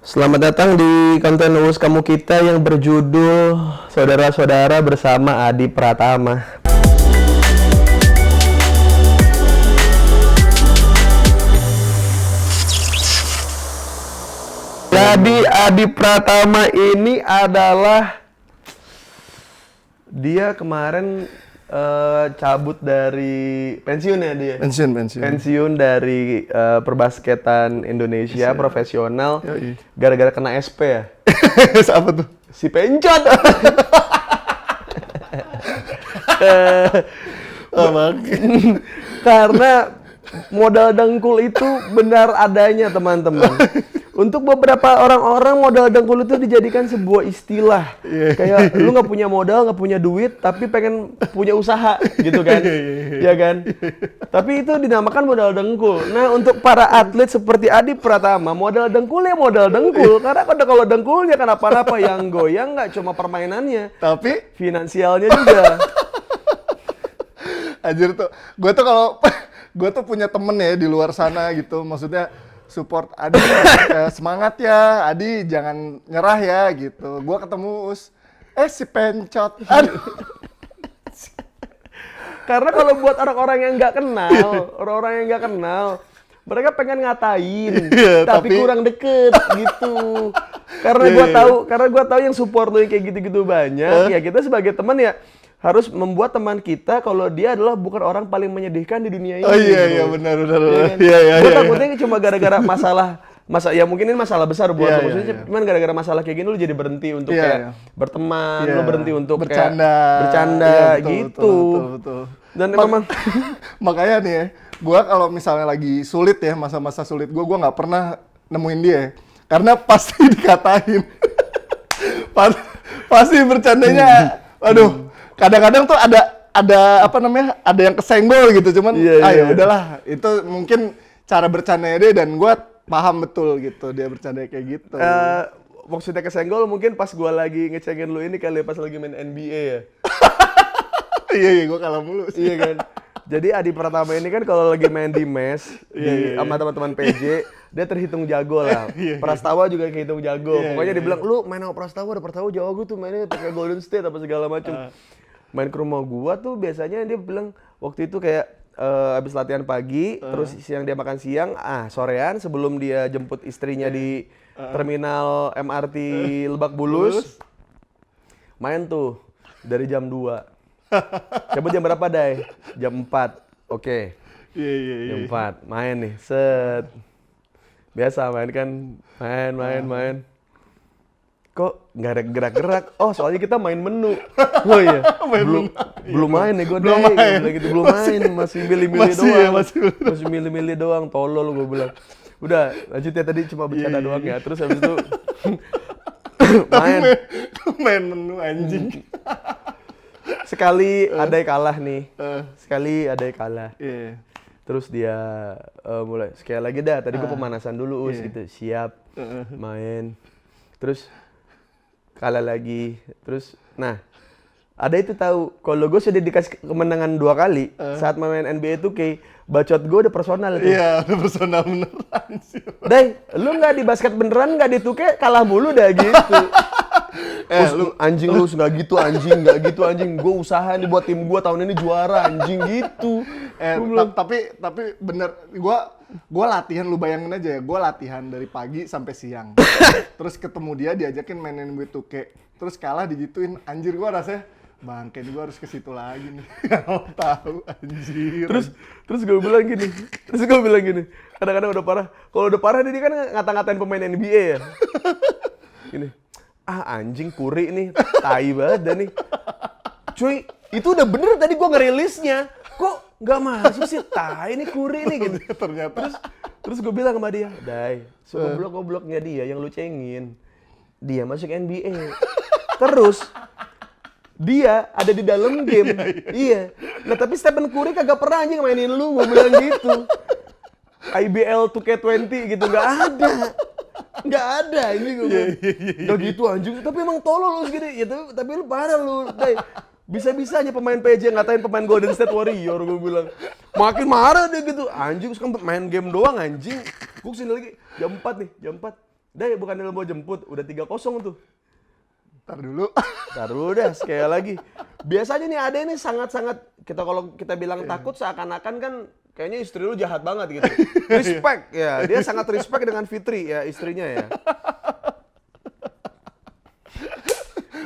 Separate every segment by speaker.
Speaker 1: Selamat datang di konten Lulus Kamu Kita yang berjudul Saudara-saudara bersama Adi Pratama. Jadi Adi Pratama ini adalah dia kemarin cabut dari pensiun ya dia. Pensiun dari perbasketan Indonesia profesional.
Speaker 2: Yoi.
Speaker 1: Gara-gara kena SP ya.
Speaker 2: Apa tuh?
Speaker 1: Si Pencot. Karena modal dengkul itu benar adanya, teman-teman. Untuk beberapa orang-orang modal dengkul itu dijadikan sebuah istilah. Kayak lu nggak punya modal, nggak punya duit, tapi pengen punya usaha gitu kan. Ya kan? Tapi itu dinamakan modal dengkul. Nah, untuk para atlet seperti Adi Pratama, modal dengkul ya modal dengkul. Karena kalau dengkulnya kenapa-napa, yang goyang nggak cuma permainannya,
Speaker 2: Tapi
Speaker 1: finansialnya juga.
Speaker 2: anjir tuh, gue tuh punya temen ya di luar sana gitu, maksudnya support Adi, semangat ya, Adi jangan nyerah ya gitu. Gue ketemu si Pencot, aduh.
Speaker 1: Karena kalau buat orang-orang yang nggak kenal, mereka pengen ngatain, tapi kurang deket gitu. Karena gua tahu yang support lo yang kayak gitu-gitu banyak. Ya kita sebagai teman ya harus membuat teman kita kalau dia adalah bukan orang paling menyedihkan di dunia ini.
Speaker 2: Oh iya,
Speaker 1: gitu.
Speaker 2: benar.
Speaker 1: Gue takutnya cuma gara-gara ya mungkin ini masalah besar buat lo. Maksudnya cuman gara-gara masalah kayak gini lu jadi berhenti untuk kayak berteman, lu berhenti untuk
Speaker 2: bercanda
Speaker 1: gitu.
Speaker 2: Betul.
Speaker 1: Dan memang
Speaker 2: makanya nih ya, gue kalau misalnya lagi sulit ya, masa-masa sulit gue nggak pernah nemuin dia, karena pasti dikatain. pasti bercandanya, aduh. Kadang-kadang tuh ada apa namanya, ada yang kesenggol gitu, cuman udahlah, itu mungkin cara bercandanya dia, dan gue paham betul gitu dia bercanda kayak gitu.
Speaker 1: Maksudnya kesenggol mungkin pas gue lagi ngecengin lu ini kali, pas lagi main NBA ya.
Speaker 2: Iya, gue kalah mulu sih.
Speaker 1: Iya kan. Jadi Adi Pratama ini kan kalau lagi main di mes sama teman-teman PJ, dia terhitung jago lah. Prastawa juga kehitung jago. Pokoknya dia bilang, lu main sama Prastawa jago tuh, mainnya pakai Golden State apa segala macam. Main ke rumah gua tuh biasanya dia bilang waktu itu kayak habis latihan pagi, terus siang dia makan siang, sorean sebelum dia jemput istrinya di terminal MRT Lebak Bulus, main tuh dari jam 2. Cabut jam berapa, Day? Jam 4. Oke. Jam 4, main nih. Set. Biasa main kan, main. Kok nggak ada gerak-gerak? Oh, soalnya kita main menu. Oh iya. Belum main nih gue, belum main, masih milih-milih doang. Masih milih-milih doang, tolol gue bilang. Udah, lanjut ya, tadi cuma bercanda doang ya. Terus habis itu
Speaker 2: main menu anjing.
Speaker 1: Sekali ada yang kalah nih. Terus dia mulai sekali lagi dah. Tadi gue pemanasan dulu gitu, siap main. Terus kalah lagi. Terus ada itu tahu kalau gue sudah dikasih kemenangan 2 kali saat main NBA itu kayak bacot gue udah personal tuh.
Speaker 2: Iya, udah personal beneran sih.
Speaker 1: Day, lu nggak di basket beneran, nggak dituke, kalah mulu dah gitu. Lu anjing, lu nggak gitu anjing, gue usaha nih buat tim gue tahun ini juara anjing gitu.
Speaker 2: Tapi bener, gue latihan, lu bayangin aja ya, gue latihan dari pagi sampai siang. Terus ketemu dia, diajakin mainin W2K, terus kalah digituin, anjir gue rasanya bangke, gue harus ke situ lagi nih. Nggak tahu anjir.
Speaker 1: Terus gue bilang gini, kadang-kadang udah parah. Kalau udah parah dia kan ngata-ngatain pemain NBA ya. Gini. Anjing Curry nih, tai banget dah nih. Cuy, itu udah bener tadi gue ngerilisnya. Kok nggak masuk sih, tai nih Curry nih gitu.
Speaker 2: Ternyata.
Speaker 1: Terus gue bilang sama dia, Day, gobloknya dia yang lu cengin. Dia masuk NBA. Terus dia ada di dalam game. Iya. Nah tapi Stephen Curry kagak pernah anjing mainin lu, gue bilang gitu. IBL 2K20 gitu, nggak ada ini gue bilang. Nggak gitu anjing, tapi emang tolol lu segini. Ya, tapi lu parah lu, Day. Bisa-bisanya pemain PJ ngatain pemain Golden State Warrior, gue bilang. Makin marah dia gitu. Anjing, sekarang main game doang anjing. Gue kesini lagi, jam 4 nih, jam 4. Deh, bukan lo mau jemput, udah 3-0 tuh.
Speaker 2: Ntar dulu.
Speaker 1: Taruh dah, sekali lagi. Biasanya nih ada ini sangat-sangat, kalau kita bilang takut seakan-akan kan kayaknya istri lu jahat banget gitu. Respect ya, dia sangat respect dengan Fitri ya, istrinya ya.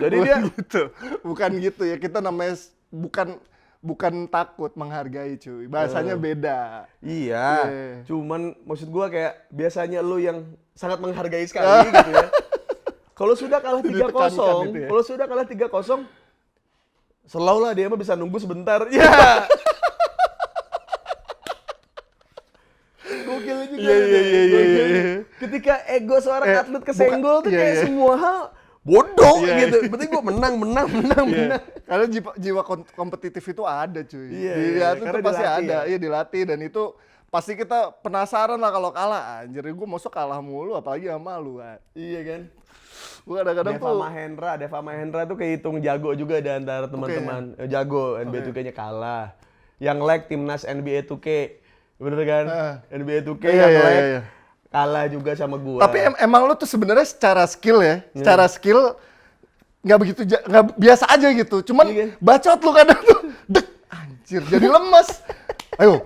Speaker 1: Jadi dia
Speaker 2: gitu. Bukan gitu ya, kita namanya bukan takut, menghargai cuy. Bahasanya beda.
Speaker 1: iya, cuman maksud gua kayak biasanya lu yang sangat menghargai sekali gitu ya. Kalau sudah kalah 3-0,
Speaker 2: Ditekankan itu ya.
Speaker 1: kalau sudah kalah 3-0, selalu lah dia mah bisa nunggu sebentar. Ya. Gokil juga. Iya. Ketika ego seorang atlet kesenggol tuh kayak semua hal bodoh gitu. Penting gua menang.
Speaker 2: Karena jiwa kompetitif itu ada cuy.
Speaker 1: Iya,
Speaker 2: Di atlet
Speaker 1: karena
Speaker 2: itu pasti
Speaker 1: dilatih
Speaker 2: ada.
Speaker 1: ya.
Speaker 2: Iya dilatih dan itu pasti kita penasaran lah kalau kalah. Anjir, gue masuk kalah mulu apalagi sama lu kan.
Speaker 1: Iya kan?
Speaker 2: Gue kadang-kadang tuh
Speaker 1: Deva Mahendra tuh kehitung jago juga di antara teman-teman. Jago, NBA 2K-nya kalah. Yang lag timnas NBA 2K. Bener kan? NBA 2K
Speaker 2: Iya,
Speaker 1: yang
Speaker 2: iya,
Speaker 1: lag
Speaker 2: iya.
Speaker 1: kalah juga sama gua.
Speaker 2: tapi emang lu tuh sebenarnya secara skill ya, secara skill nggak begitu nggak biasa aja gitu. Cuman
Speaker 1: Iya.
Speaker 2: bacot lu kadang tuh, dek, anjir, jadi lemes. Ayo,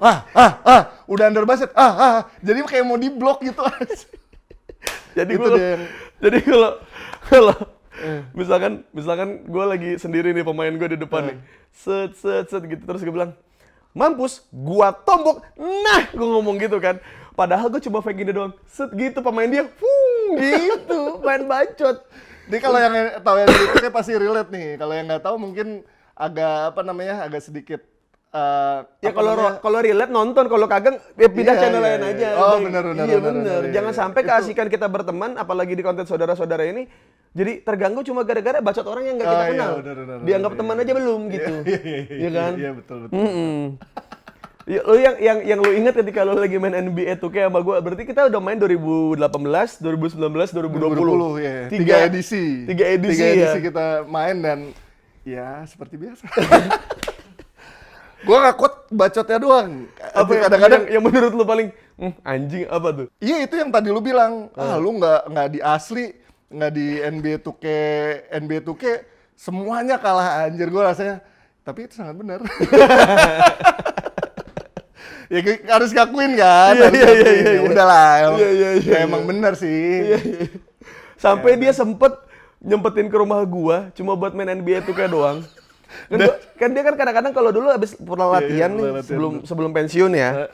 Speaker 2: udah under basket, jadi kayak mau diblok gitu.
Speaker 1: Jadi
Speaker 2: Itu
Speaker 1: gua
Speaker 2: dia yang-
Speaker 1: jadi kalau misalkan gue lagi sendiri nih, pemain gue di depan nih, set gitu, terus gue bilang mampus, gua tombok, nah gue ngomong gitu kan, padahal gue cuma fake gini doang, set gitu, pemain dia, gitu, main bacot.
Speaker 2: Jadi kalau yang tahu yang itu kayak pasti relate nih. Kalau yang nggak tahu mungkin agak agak sedikit
Speaker 1: Ya kalau relate nonton, kalau kagak ya pindah
Speaker 2: Iya,
Speaker 1: channel
Speaker 2: iya,
Speaker 1: lain
Speaker 2: iya.
Speaker 1: aja.
Speaker 2: Oh,
Speaker 1: Udah.
Speaker 2: benar,
Speaker 1: Iya
Speaker 2: benar,
Speaker 1: bener.
Speaker 2: iya,
Speaker 1: Jangan
Speaker 2: iya.
Speaker 1: sampai keasikan kita berteman, apalagi di konten saudara-saudara ini, jadi terganggu cuma gara-gara bacot orang yang nggak kita
Speaker 2: Oh, iya,
Speaker 1: kenal.
Speaker 2: benar,
Speaker 1: Dianggap
Speaker 2: iya,
Speaker 1: teman
Speaker 2: iya.
Speaker 1: aja belum gitu. Iya kan?
Speaker 2: Iya betul.
Speaker 1: Ya, lo yang lo ingat ketika lo lagi main NBA 2K sama gue, berarti kita udah main 2018, 2019, 2020.
Speaker 2: 2020 ya.
Speaker 1: Tiga
Speaker 2: edisi.
Speaker 1: Tiga edisi ya.
Speaker 2: Kita main dan ya seperti biasa. Gua gak kuat bacotnya doang.
Speaker 1: Apa
Speaker 2: kadang-kadang
Speaker 1: yang menurut lo paling anjing apa tuh?
Speaker 2: iya itu yang tadi lu bilang. Lu nggak di asli, nggak di NBA 2K semuanya kalah anjir, gua rasanya. Tapi itu sangat benar. Ya harus ngakuin kan. Harus ngakuin. Ya udahlah. Ya emang benar sih.
Speaker 1: Sampai dia nyempetin ke rumah gua cuma buat main NBA 2K doang. Kan dia kan kadang-kadang kalau dulu habis pulang latihan nih, sebelum pensiun ya,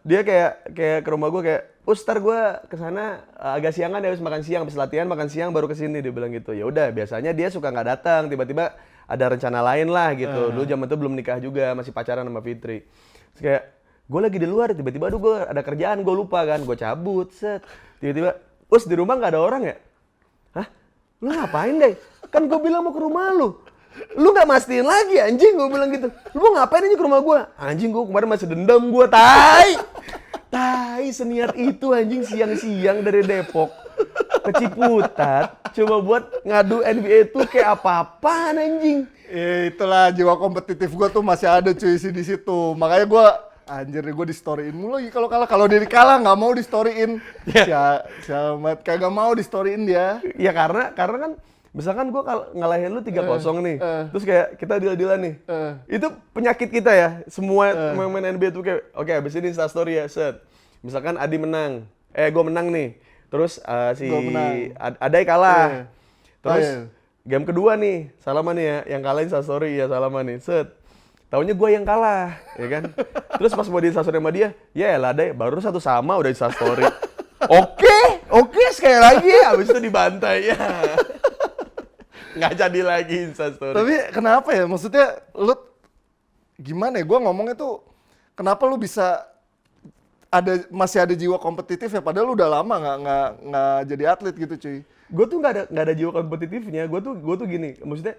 Speaker 1: dia kayak ke rumah gua kayak, ntar gua kesana agak siangan ya, habis makan siang makan siang baru kesini, dia bilang gitu. Ya udah, biasanya dia suka nggak datang, tiba-tiba ada rencana lain lah gitu. Dulu zaman itu belum nikah juga, masih pacaran sama Fitri. Terus kayak gue lagi di luar, tiba-tiba gue ada kerjaan, gue lupa kan, gue cabut, set. Tiba-tiba, di rumah nggak ada orang ya? Hah? Lu ngapain deh? Kan gue bilang mau ke rumah lu. Lu nggak mastiin lagi anjing, gue bilang gitu. Lu mau ngapain aja ke rumah gue? Anjing, gue kemarin masih dendam gue, Tai seniat itu anjing, siang-siang dari Depok ke Ciputat cuma buat ngadu NBA tuh kayak apa-apaan anjing.
Speaker 2: Ya itulah jiwa kompetitif gua tuh masih ada cuy di situ. Makanya gua anjir gue di storyin mulu lagi kalau kalah. Kalau dia kalah nggak mau di storyin. Siamat kagak mau di storyin dia.
Speaker 1: Ya karena kan misalkan gue ngalahin lu 3-0 nih, terus kayak kita deal-dealan nih, itu penyakit kita ya, semua main NBA tuh kayak, oke abis ini instastory ya, set. Misalkan Adi menang, gue menang nih, terus si Adai kalah, terus game kedua nih, Salaman nih ya, yang kalah instastory ya Salaman nih, set. Taunya gue yang kalah, ya kan? Terus pas mau di instastory sama dia, ya elah Adai, baru 1 sama udah instastory. Oke, sekali lagi, abis itu dibantai ya. Nggak jadi lagi instastory.
Speaker 2: Tapi kenapa ya? Maksudnya lu gimana ya? Gua ngomongnya tuh kenapa lu bisa masih ada jiwa kompetitif ya? Padahal lu udah lama nggak jadi atlet gitu cuy.
Speaker 1: Gue tuh nggak ada jiwa kompetitifnya. Gue tuh gini. Maksudnya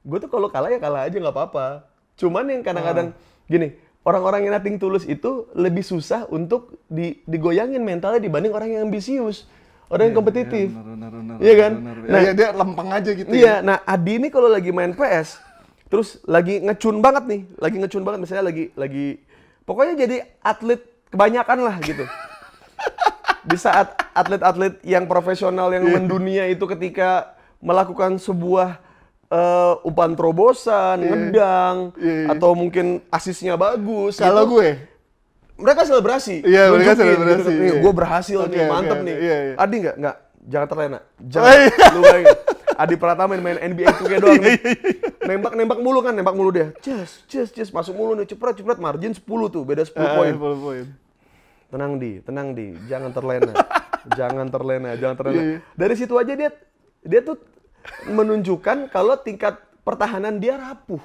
Speaker 1: gue tuh kalau kalah ya kalah aja nggak apa-apa. Cuman yang kadang-kadang gini. Orang-orang yang nothing tulus itu lebih susah untuk digoyangin mentalnya dibanding orang yang ambisius. Orang yang kompetitif. Iya kan?
Speaker 2: Nah, ya, dia lempeng aja gitu.
Speaker 1: Iya, nah Adi ini kalau lagi main PS, terus lagi ngecun banget nih, misalnya lagi pokoknya jadi atlet kebanyakan lah gitu. Di saat atlet-atlet yang profesional yang mendunia itu ketika melakukan sebuah umpan terobosan, ngedang, atau mungkin asisnya bagus.
Speaker 2: Kalau
Speaker 1: gitu,
Speaker 2: gue,
Speaker 1: mereka selebrasi.
Speaker 2: Iya, mereka
Speaker 1: Nunjukin
Speaker 2: selebrasi,
Speaker 1: Gitu. Nih,
Speaker 2: iya.
Speaker 1: gue berhasil nih,
Speaker 2: Oke,
Speaker 1: mantep
Speaker 2: oke,
Speaker 1: nih.
Speaker 2: iya.
Speaker 1: Adi nggak, jangan terlena.
Speaker 2: Oh,
Speaker 1: Jangan,
Speaker 2: iya.
Speaker 1: lu bayangin. Adi Pratama main NBA 2K doang nih. Nembak mulu dia. Ces, masuk mulu nih, cepret, margin 10 tuh, beda 10 poin.
Speaker 2: 10 poin.
Speaker 1: Tenang di, jangan terlena. jangan terlena.
Speaker 2: Iya.
Speaker 1: Dari situ aja dia tuh menunjukkan kalau tingkat pertahanan dia rapuh.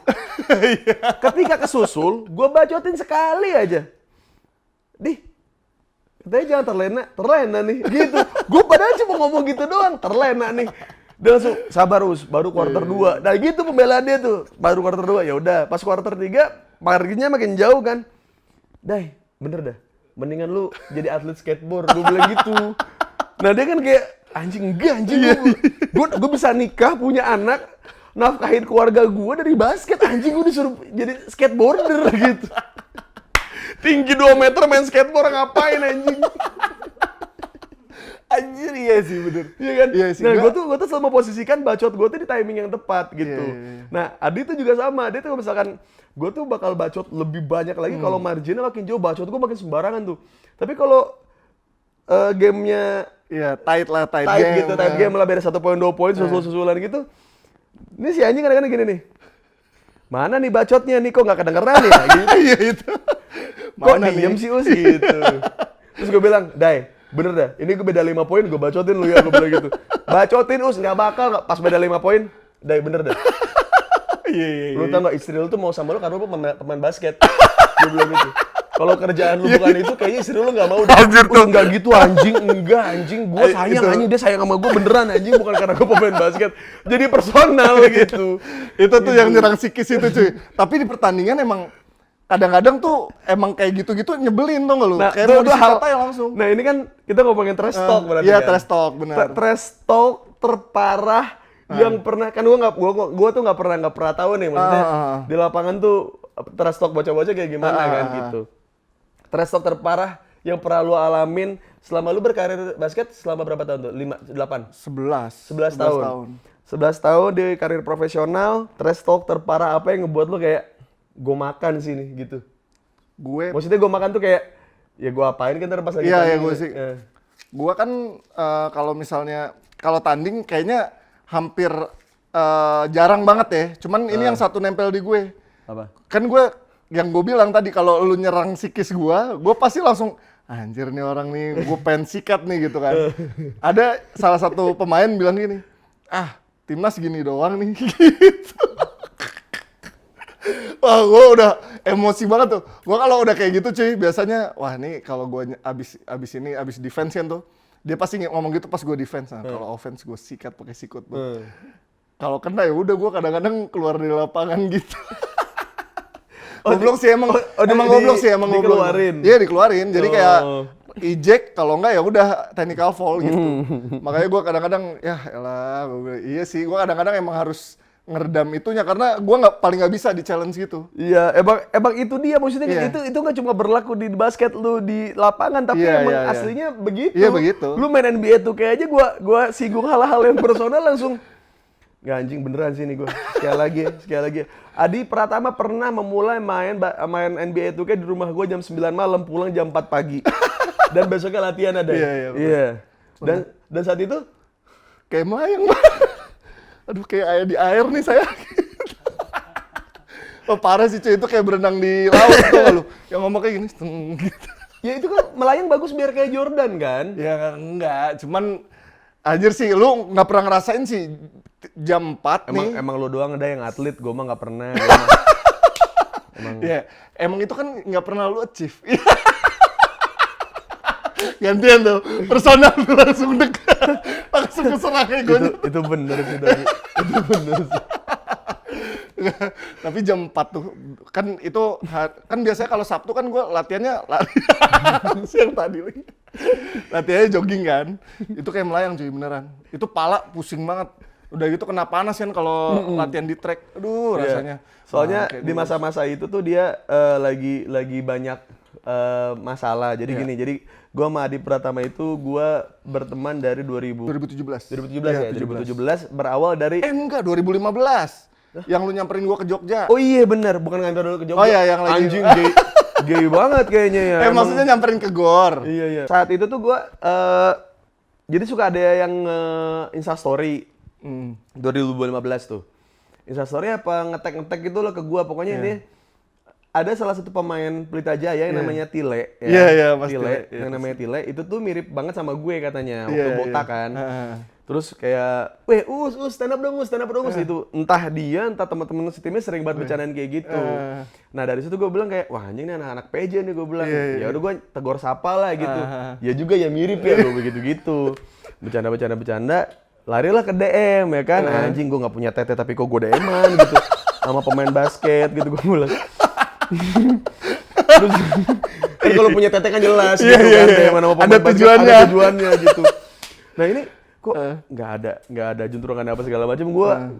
Speaker 1: Ketika kesusul, gue bacotin sekali aja. Katanya jangan terlena nih, gitu. Gue padahal cuma ngomong gitu doang, terlena nih. Dia langsung sabar baru kuarter 2. Nah gitu pembelaan dia tuh, baru kuarter 2. Ya udah, pas kuarter 3 marginnya makin jauh kan. Bener dah. Mendingan lu jadi atlet skateboard, gue bilang gitu. Nah dia kan kayak anjing gue bisa nikah, punya anak, nafkahin keluarga gue dari basket, anjing gue disuruh jadi skateboarder gitu. Tinggi 2 meter main skateboard ngapain anjing?
Speaker 2: Anjir, iya sih bener.
Speaker 1: Iya kan?
Speaker 2: Iya sih,
Speaker 1: Nah gue tuh selalu memposisikan bacot gue tuh di timing yang tepat gitu.
Speaker 2: Iya.
Speaker 1: Nah Adi tuh juga sama, dia tuh misalkan gue tuh bakal bacot lebih banyak lagi kalau marginnya makin jauh, bacot gue makin sembarangan tuh. Tapi kalau gamenya
Speaker 2: Iya, tight
Speaker 1: tight
Speaker 2: game.
Speaker 1: gitu, tight game lah, beda 1 poin 2 poin, susul-susulan gitu. Ini si anjing kadang-kadang gini nih. Mana nih bacotnya nih, kok nggak kedengeran ya? Gitu.
Speaker 2: Iya itu.
Speaker 1: Kok diem sih Us gitu. Terus gue bilang, Dai, bener dah, ini gue beda 5 poin, gue bacotin lu ya, gue bilang gitu. Bacotin Us, nggak bakal, pas beda 5 poin, Dai bener dah.
Speaker 2: Iya.
Speaker 1: Lu tau nggak, istri lu tuh mau sama lu karena lu pemain basket. Gue bilang gitu. Kalau kerjaan lu bukan itu, kayaknya istri lu nggak mau.
Speaker 2: Anjir tuh.
Speaker 1: Enggak gitu enggak anjing. Gue sayang anjing, dia sayang sama gue beneran anjing, bukan karena gue pemain basket. Jadi personal gitu.
Speaker 2: Itu tuh yang nyerang psikis itu cuy. Tapi di pertandingan emang kadang-kadang tuh emang kayak gitu-gitu nyebelin tuh nggak lu?
Speaker 1: Nah,
Speaker 2: Kayak
Speaker 1: itu
Speaker 2: mau disikat
Speaker 1: hal-
Speaker 2: aja langsung.
Speaker 1: Nah ini kan kita ngomongin trash talk berarti
Speaker 2: Iya,
Speaker 1: kan?
Speaker 2: trash talk, benar.
Speaker 1: Trash talk terparah yang pernah, kan gue tuh nggak pernah tahu nih maksudnya di lapangan tuh trash talk bocah-bocah kayak gimana kan gitu. Trash talk terparah yang pernah lu alamin selama lu berkarir basket selama berapa tahun tuh? 8? 11 tahun. 11 tahun di karir profesional, trash talk terparah apa yang ngebuat lu kayak gue makan sini gitu. Maksudnya gue makan tuh kayak ya gue apain kan ntar pas lagi
Speaker 2: Iya,
Speaker 1: tanding
Speaker 2: gue
Speaker 1: gitu.
Speaker 2: sih. Gua kan kalau misalnya kalau tanding kayaknya hampir jarang banget ya. Cuman ini yang satu nempel di gue.
Speaker 1: Apa?
Speaker 2: Kan gue yang gue bilang tadi kalau lu nyerang psikis gue pasti langsung anjir nih orang nih, gue pengen sikat nih gitu kan. Ada salah satu pemain bilang gini, timnas gini doang nih gitu. Wah, gue udah emosi banget tuh. Gue kalau udah kayak gitu cuy, biasanya wah nih kalau gue abis defense kan tuh, dia pasti ngomong gitu pas gue defense. Nah, kalau offense gue sikat pakai sikut tuh. Kalau kena ya udah gue kadang-kadang keluar dari lapangan gitu. Goblok sih emang goblok sih emang goblok.
Speaker 1: Dikeluarin.
Speaker 2: Iya dikeluarin. Jadi kayak eject, kalau enggak ya udah technical foul gitu. Makanya gue kadang-kadang ya elah, iya sih gue kadang-kadang emang harus ngeredam itunya karena gue paling nggak bisa di challenge gitu.
Speaker 1: Iya, emang itu dia maksudnya itu nggak cuma berlaku di basket lu di lapangan tapi emang aslinya begitu.
Speaker 2: Iya begitu.
Speaker 1: Lu main NBA tuh kayak aja gua singgung hal-hal yang personal langsung nggak anjing beneran sih nih gue. Sekali lagi. Adi Pratama pernah memulai main NBA 2K di rumah gue jam 9 malam, pulang jam 4 pagi. Dan besoknya latihan ada. Iya. Dan saat itu
Speaker 2: kayak melayang. Aduh kayak di air nih saya. Oh parah sih cuy, itu kayak berenang di laut tuh lu. Yang ngomong kayak gini, gitu.
Speaker 1: Ya itu kan melayang bagus biar kayak Jordan kan?
Speaker 2: Ya enggak, cuman anjir sih lu nggak pernah ngerasain sih jam 4 nih.
Speaker 1: Emang lu doang ada yang atlet, gue mah nggak pernah.
Speaker 2: Emang itu kan nggak pernah lu achieve. Gantian tuh, personal tuh langsung dekat, langsung keserangnya gue.
Speaker 1: Itu bener sih dari. Itu bener sih.
Speaker 2: Tapi jam 4 tuh, kan itu, kan biasanya kalau Sabtu kan gue latihannya lari. Siang tadi lagi. Latihannya jogging kan, itu kayak melayang cuy beneran. Itu pala pusing banget. Udah gitu kena panas kan kalau latihan di track. Aduh,
Speaker 1: Iya.
Speaker 2: rasanya.
Speaker 1: Soalnya
Speaker 2: Kayak
Speaker 1: di masa-masa itu tuh dia lagi banyak masalah. Jadi gini, jadi gua sama Adi Pratama itu gua berteman dari
Speaker 2: 2017.
Speaker 1: 2017
Speaker 2: Iya,
Speaker 1: ya. 2017 berawal dari
Speaker 2: Enggak, 2015. Yang lu nyamperin gua ke Jogja.
Speaker 1: Oh iya bener, bukan ngantar dulu ke Jogja.
Speaker 2: Oh iya, yang lagi-
Speaker 1: Anjing gay banget kayaknya ya. Emang-
Speaker 2: Maksudnya nyamperin ke GOR.
Speaker 1: Iya iya. Saat itu tuh gua jadi suka ada yang Insta story 2015 tuh. Insta story apa ngetek gitu loh ke gua. Pokoknya ini ada salah satu pemain Pelita Jaya yang namanya Tile.
Speaker 2: Iya, iya, Mas
Speaker 1: Tile.
Speaker 2: Tile. Iya,
Speaker 1: Yang namanya Tile itu tuh mirip banget sama gue katanya
Speaker 2: Iya,
Speaker 1: waktu
Speaker 2: iya.
Speaker 1: botak kan.
Speaker 2: Heeh.
Speaker 1: Terus kayak, weh, stand up dong, Itu entah dia, entah teman-teman setimnya sering banget bercandaan kayak gitu. Nah dari situ gue bilang kayak, wah anjing nih anak-anak PJ nih gue bilang. Ya udah gue tegur sapa lah gitu. Ya juga ya mirip ya gue begitu-gitu. Bercanda, larilah ke DM ya kan. Anjing gue nggak punya tete tapi kok gue DM-an gitu. Sama pemain basket gitu gue bilang. Terus kan kalau punya tete kan jelas gitu kan. DM-an sama pemain
Speaker 2: Ada
Speaker 1: basket,
Speaker 2: tujuannya.
Speaker 1: ada tujuannya gitu. Nah ini kok nggak ada juntrungan apa segala macam.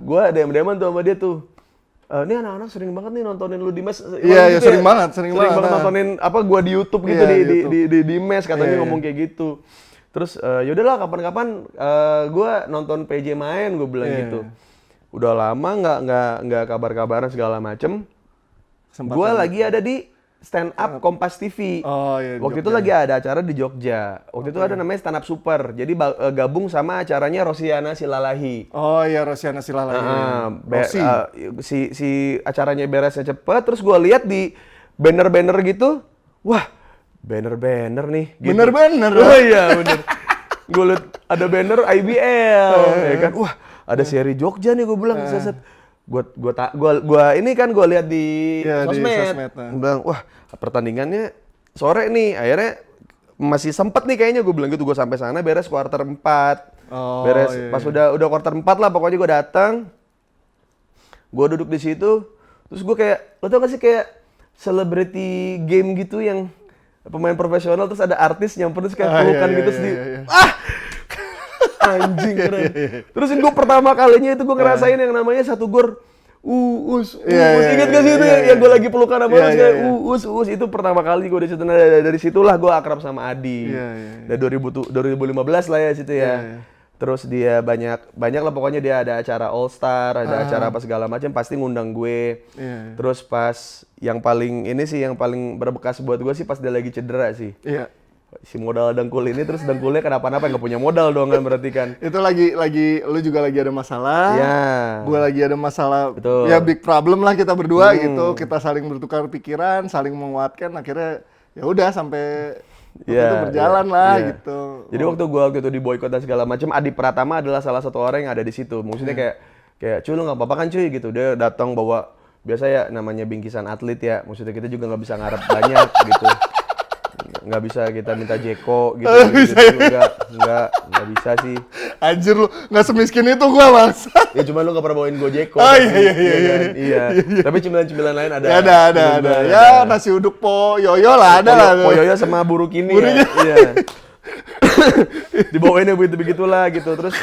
Speaker 1: Gua DM-an tuh sama dia tuh. Ini anak-anak sering banget nih nontonin lu di mes.
Speaker 2: Iya, iya, sering banget.
Speaker 1: Nontonin apa gua di YouTube gitu
Speaker 2: Iya,
Speaker 1: di mes katanya
Speaker 2: Iya,
Speaker 1: ngomong kayak gitu. Terus yaudahlah kapan-kapan gua nonton PJ main gua bilang
Speaker 2: Iya.
Speaker 1: gitu. Udah lama nggak kabar-kabaran segala macem. Gua lagi ada di stand up Kompas TV.
Speaker 2: Oh iya. di
Speaker 1: Waktu itu
Speaker 2: Jogja.
Speaker 1: lagi ada acara di Jogja. Waktu itu ada namanya Stand Up Super. Jadi gabung sama acaranya Rosiana Silalahi.
Speaker 2: Oh iya, Rosiana Silalahi. Rosi.
Speaker 1: Si acaranya beresnya cepet, terus gua lihat di banner-banner gitu, wah banner-banner nih. Gitu.
Speaker 2: Bener-bener.
Speaker 1: Oh iya bener. Gue liat ada banner IBL, ya kan, wah ada seri Jogja nih gue bilang, seset. Gua ini kan gue lihat di
Speaker 2: Iya, di
Speaker 1: sosmed,
Speaker 2: sosmed, nah.
Speaker 1: Gua bilang wah pertandingannya sore nih, akhirnya masih sempet nih kayaknya gue bilang gitu, gue sampai sana beres kuarter 4,
Speaker 2: Oh,
Speaker 1: beres
Speaker 2: iya,
Speaker 1: pas udah kuarter 4 lah pokoknya gue datang, gue duduk di situ, terus gue kayak, lo tau gak sih kayak celebrity game gitu yang pemain profesional terus ada artis nyamperin terus kayak pelukan
Speaker 2: iya,
Speaker 1: gitu
Speaker 2: iya,
Speaker 1: sedih,
Speaker 2: iya.
Speaker 1: anjing keren. Terus gue pertama kalinya itu gue ngerasain yang namanya satu gor uus. Ingat gak sih itu yang gue lagi pelukan sama
Speaker 2: Iya,
Speaker 1: terus
Speaker 2: iya,
Speaker 1: kayak
Speaker 2: iya.
Speaker 1: uus itu pertama kali gue di situ. Nah, dari situlah gue akrab sama Adi.
Speaker 2: Iya, iya,
Speaker 1: Dari 2015 lah ya situ ya.
Speaker 2: iya.
Speaker 1: Terus dia banyak lah pokoknya dia ada acara All Star, ada acara apa segala macam pasti ngundang gue.
Speaker 2: Iya.
Speaker 1: Terus pas yang paling berbekas buat gue sih pas dia lagi cedera sih.
Speaker 2: Iya.
Speaker 1: Si modal dengkul ini terus dengkulnya kenapa-napa nggak punya modal dong kan berarti kan.
Speaker 2: Itu lagi lu juga lagi ada masalah.
Speaker 1: Ya.
Speaker 2: Gue lagi ada masalah.
Speaker 1: Betul.
Speaker 2: Ya big problem lah kita berdua gitu. Kita saling bertukar pikiran, saling menguatkan. Akhirnya ya udah sampai waktu
Speaker 1: Iya,
Speaker 2: itu berjalan lah
Speaker 1: iya.
Speaker 2: gitu.
Speaker 1: Jadi waktu itu di boykot dan segala macam, Adi Pratama adalah salah satu orang yang ada di situ. Maksudnya kayak cuy lu nggak apa-apa kan cuy gitu. Dia datang bawa biasa ya namanya bingkisan atlet ya. Maksudnya kita juga nggak bisa ngarep banyak gitu. Nggak bisa kita minta Jeko gitu. Nggak bisa sih.
Speaker 2: Anjir lu nggak semiskin itu gua Mas.
Speaker 1: Ya cuma lu nggak pernah bawain gue Jeko.
Speaker 2: Oh,
Speaker 1: kan?
Speaker 2: iya.
Speaker 1: Kan? Iya. Tapi cemilan-cemilan lain ada.
Speaker 2: Ada. Ya nasi uduk po yoyo lah ada lah.
Speaker 1: Poyoyo sama buruk ini ya. Iya. Dibawainnya begitulah gitu. Terus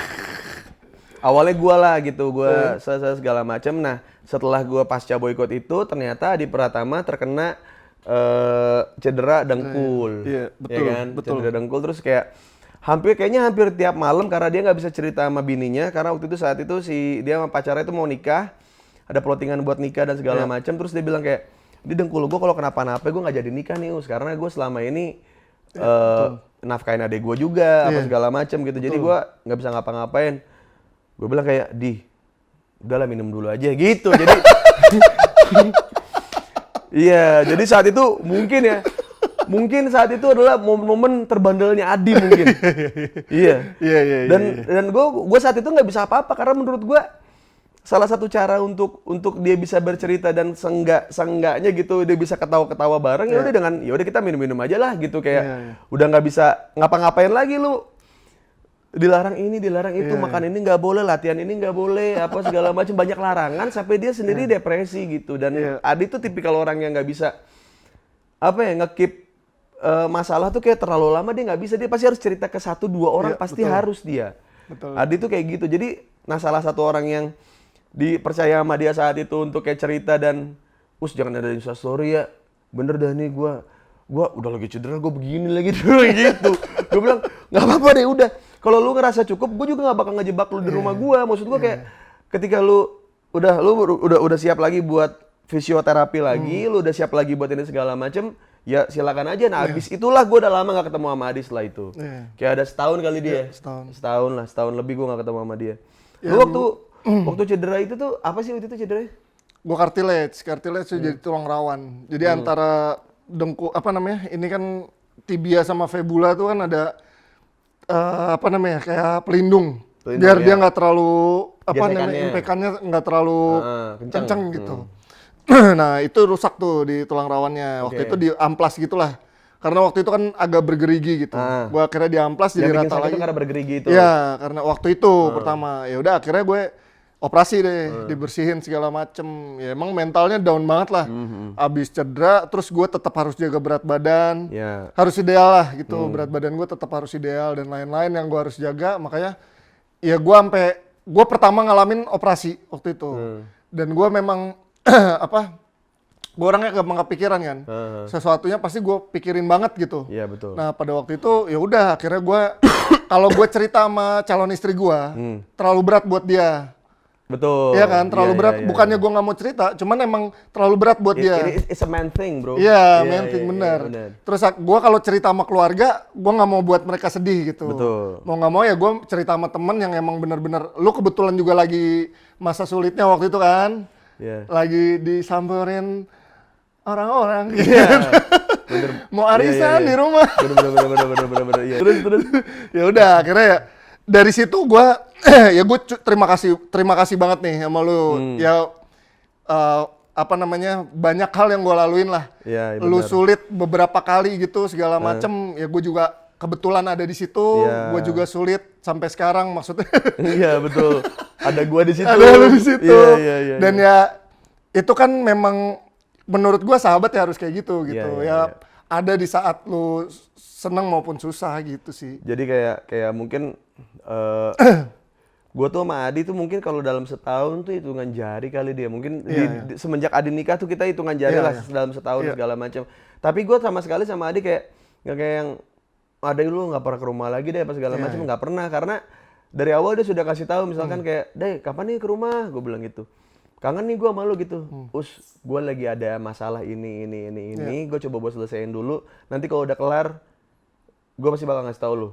Speaker 1: awalnya gua lah gitu, gua segala macam. Nah, setelah gua pasca boykot itu ternyata Adi Pratama terkena cedera dengkul.
Speaker 2: Iya, betul,
Speaker 1: Ya kan?
Speaker 2: betul.
Speaker 1: Cedera dengkul terus kayak kayaknya hampir tiap malam karena dia nggak bisa cerita sama bininya karena waktu itu saat itu dia sama pacarnya itu mau nikah, ada plottingan buat nikah dan segala macam. Terus dia bilang kayak, di dengkul gue kalau kenapa-napa gue nggak jadi nikah nih Us karena gue selama ini nafkain adek gue juga apa segala macam gitu. Jadi gue nggak bisa ngapa-ngapain. Gue bilang kayak udahlah minum dulu aja gitu. Jadi iya, jadi saat itu mungkin saat itu adalah momen terbandelnya Adi mungkin. Iya.
Speaker 2: Iya.
Speaker 1: Dan gue saat itu nggak bisa apa-apa karena menurut gue salah satu cara untuk dia bisa bercerita dan seenggaknya gitu dia bisa ketawa-ketawa bareng ya udah kita minum-minum aja lah gitu kayak udah nggak bisa ngapa-ngapain lagi lu. Dilarang ini, dilarang itu, makan ini nggak boleh, latihan ini nggak boleh, apa segala macam banyak larangan sampai dia sendiri depresi gitu. Dan Adi tuh tipikal orang yang nggak bisa nge-keep masalah tuh kayak terlalu lama dia nggak bisa, dia pasti harus cerita ke 1-2 orang pasti harus dia.
Speaker 2: Betul.
Speaker 1: Adi tuh kayak gitu. Jadi Nah salah satu orang yang dipercaya sama dia saat itu untuk kayak cerita dan jangan ada Insta story ya, bener dah nih gua udah lagi cedera, gua begini lagi dulu gitu. Gua bilang nggak apa-apa deh, udah kalau lu ngerasa cukup, gua juga nggak bakal ngejebak lu di rumah gua. Maksud gua kayak ketika lu udah siap lagi buat fisioterapi lagi, lu udah siap lagi buat ini segala macem, ya silakan aja. Nah abis itulah gua udah lama nggak ketemu sama Adi setelah itu. Kayak ada setahun kali dia. Setahun lebih gua nggak ketemu sama dia. Lu waktu cedera itu tuh apa sih waktu itu cederanya?
Speaker 2: Gua cartilage jadi tulang rawan. Jadi antara dengkul ini kan tibia sama fibula tuh kan ada kayak pelindung biar dia nggak terlalu impekannya nggak terlalu kenceng gitu. Nah itu rusak tuh di tulang rawannya. Waktu itu diamplas gitulah. Karena waktu itu kan agak bergerigi gitu. Gua akhirnya diamplas jadi rata lagi.
Speaker 1: Karena bergerigi itu.
Speaker 2: Iya, karena waktu itu pertama. Ya udah akhirnya gue operasi deh, dibersihin segala macem. Ya emang mentalnya down banget lah. Abis cedera, terus gue tetap harus jaga berat badan. Harus ideal lah gitu. Berat badan gue tetap harus ideal dan lain-lain yang gue harus jaga. Makanya ya gue pertama ngalamin operasi waktu itu. Dan gue memang gue orangnya gampang kepikiran kan, sesuatunya pasti gue pikirin banget gitu.
Speaker 1: Iya betul.
Speaker 2: Nah pada waktu itu ya udah akhirnya gue kalau gue cerita sama calon istri gue terlalu berat buat dia.
Speaker 1: Betul.
Speaker 2: Iya kan, terlalu berat. Bukannya gue nggak mau cerita, cuman emang terlalu berat buat dia.
Speaker 1: It's a man thing, bro.
Speaker 2: Iya, man thing bener. Terus gue kalau cerita sama keluarga, gue nggak mau buat mereka sedih gitu.
Speaker 1: Betul.
Speaker 2: Mau nggak mau ya gue cerita sama temen yang emang bener-bener, lu kebetulan juga lagi masa sulitnya waktu itu kan, lagi disamperin orang-orang gitu. Mau arisan di rumah.
Speaker 1: Bener. Iya. Terus.
Speaker 2: Ya udah akhirnya ya dari situ gue terima kasih banget nih sama lu. Ya banyak hal yang gue laluin lah.
Speaker 1: Ya,
Speaker 2: lu sulit beberapa kali gitu segala macem. Ya gue juga kebetulan ada di situ. Gue juga sulit sampai sekarang maksudnya.
Speaker 1: Iya betul. Ada gue di situ.
Speaker 2: Ada lu di situ.
Speaker 1: Iya.
Speaker 2: Dan ya itu kan memang menurut gue sahabat ya harus kayak gitu. Ya ada di saat lu seneng maupun susah gitu sih.
Speaker 1: Jadi kayak mungkin gue tuh sama Adi tuh mungkin kalau dalam setahun tuh hitungan jari kali dia. Mungkin semenjak Adi nikah tuh kita hitungan jari lah dalam setahun segala macam. Tapi gue sama sekali sama Adi kayak nggak kayak yang Adi lu nggak pernah ke rumah lagi deh apa segala macam, nggak pernah. Karena dari awal dia sudah kasih tahu misalkan kayak, "Deh, kapan nih ke rumah?" Gue bilang gitu. "Kangen nih gue sama lu gitu. Gue lagi ada masalah ini. Gue coba buat selesaiin dulu. Nanti kalau udah kelar, gue pasti bakal ngasih tahu lu."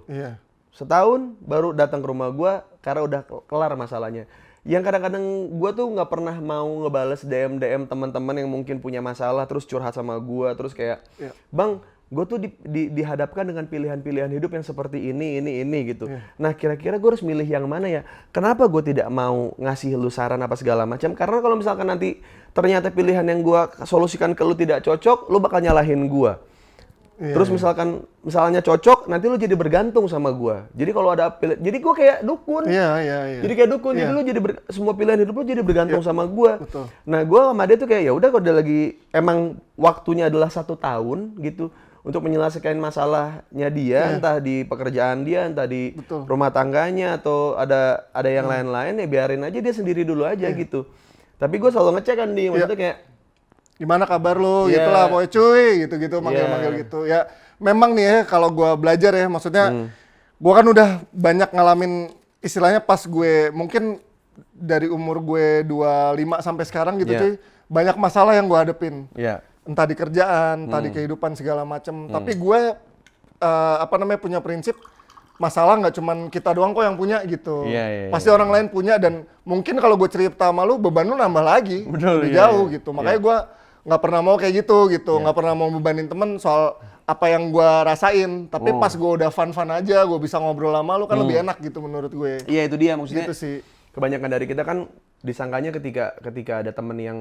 Speaker 1: Setahun baru datang ke rumah gue karena udah kelar masalahnya. Yang kadang-kadang gue tuh nggak pernah mau ngebales DM teman-teman yang mungkin punya masalah terus curhat sama gue terus kayak, "Bang, gue tuh dihadapkan dengan pilihan-pilihan hidup yang seperti ini gitu. Nah kira-kira gue harus milih yang mana ya? Kenapa gue tidak mau ngasih lu saran apa segala macam? Karena kalau misalkan nanti ternyata pilihan yang gue solusikan ke lu tidak cocok, lu bakal nyalahin gue. Terus misalnya cocok, nanti lu jadi bergantung sama gua. Jadi kalau ada jadi gua kayak dukun. Jadi kayak dukun, jadi lu jadi semua pilihan hidup lu jadi bergantung sama gua.
Speaker 2: Betul.
Speaker 1: Nah gua sama dia tuh kayak ya udah kalau udah lagi emang waktunya adalah 1 tahun gitu untuk menyelesaikan masalahnya dia, entah di pekerjaan dia, entah di rumah tangganya atau ada yang lain-lain ya biarin aja dia sendiri dulu aja gitu. Tapi gua selalu ngecek kan dia, maksudnya kayak
Speaker 2: gimana kabar lu gitulah pokoknya cuy gitu manggil gitu ya. Memang nih ya kalau gue belajar ya maksudnya gue kan udah banyak ngalamin istilahnya pas gue mungkin dari umur gue 25 sampai sekarang gitu cuy, banyak masalah yang gue hadepin. Entah di kerjaan, entah di kehidupan segala macem. Tapi gue punya prinsip masalah nggak cuman kita doang kok yang punya gitu. Pasti orang lain punya dan mungkin kalau gue cerita sama lu beban lu nambah lagi. Lebih jauh gitu. Makanya gue nggak pernah mau kayak gitu. Nggak pernah mau bebanin temen soal apa yang gue rasain. Tapi pas gue udah fun aja, gue bisa ngobrol sama lu kan lebih enak gitu menurut gue.
Speaker 1: Iya itu dia maksudnya.
Speaker 2: Gitu sih.
Speaker 1: Kebanyakan dari kita kan disangkanya ketika ada temen yang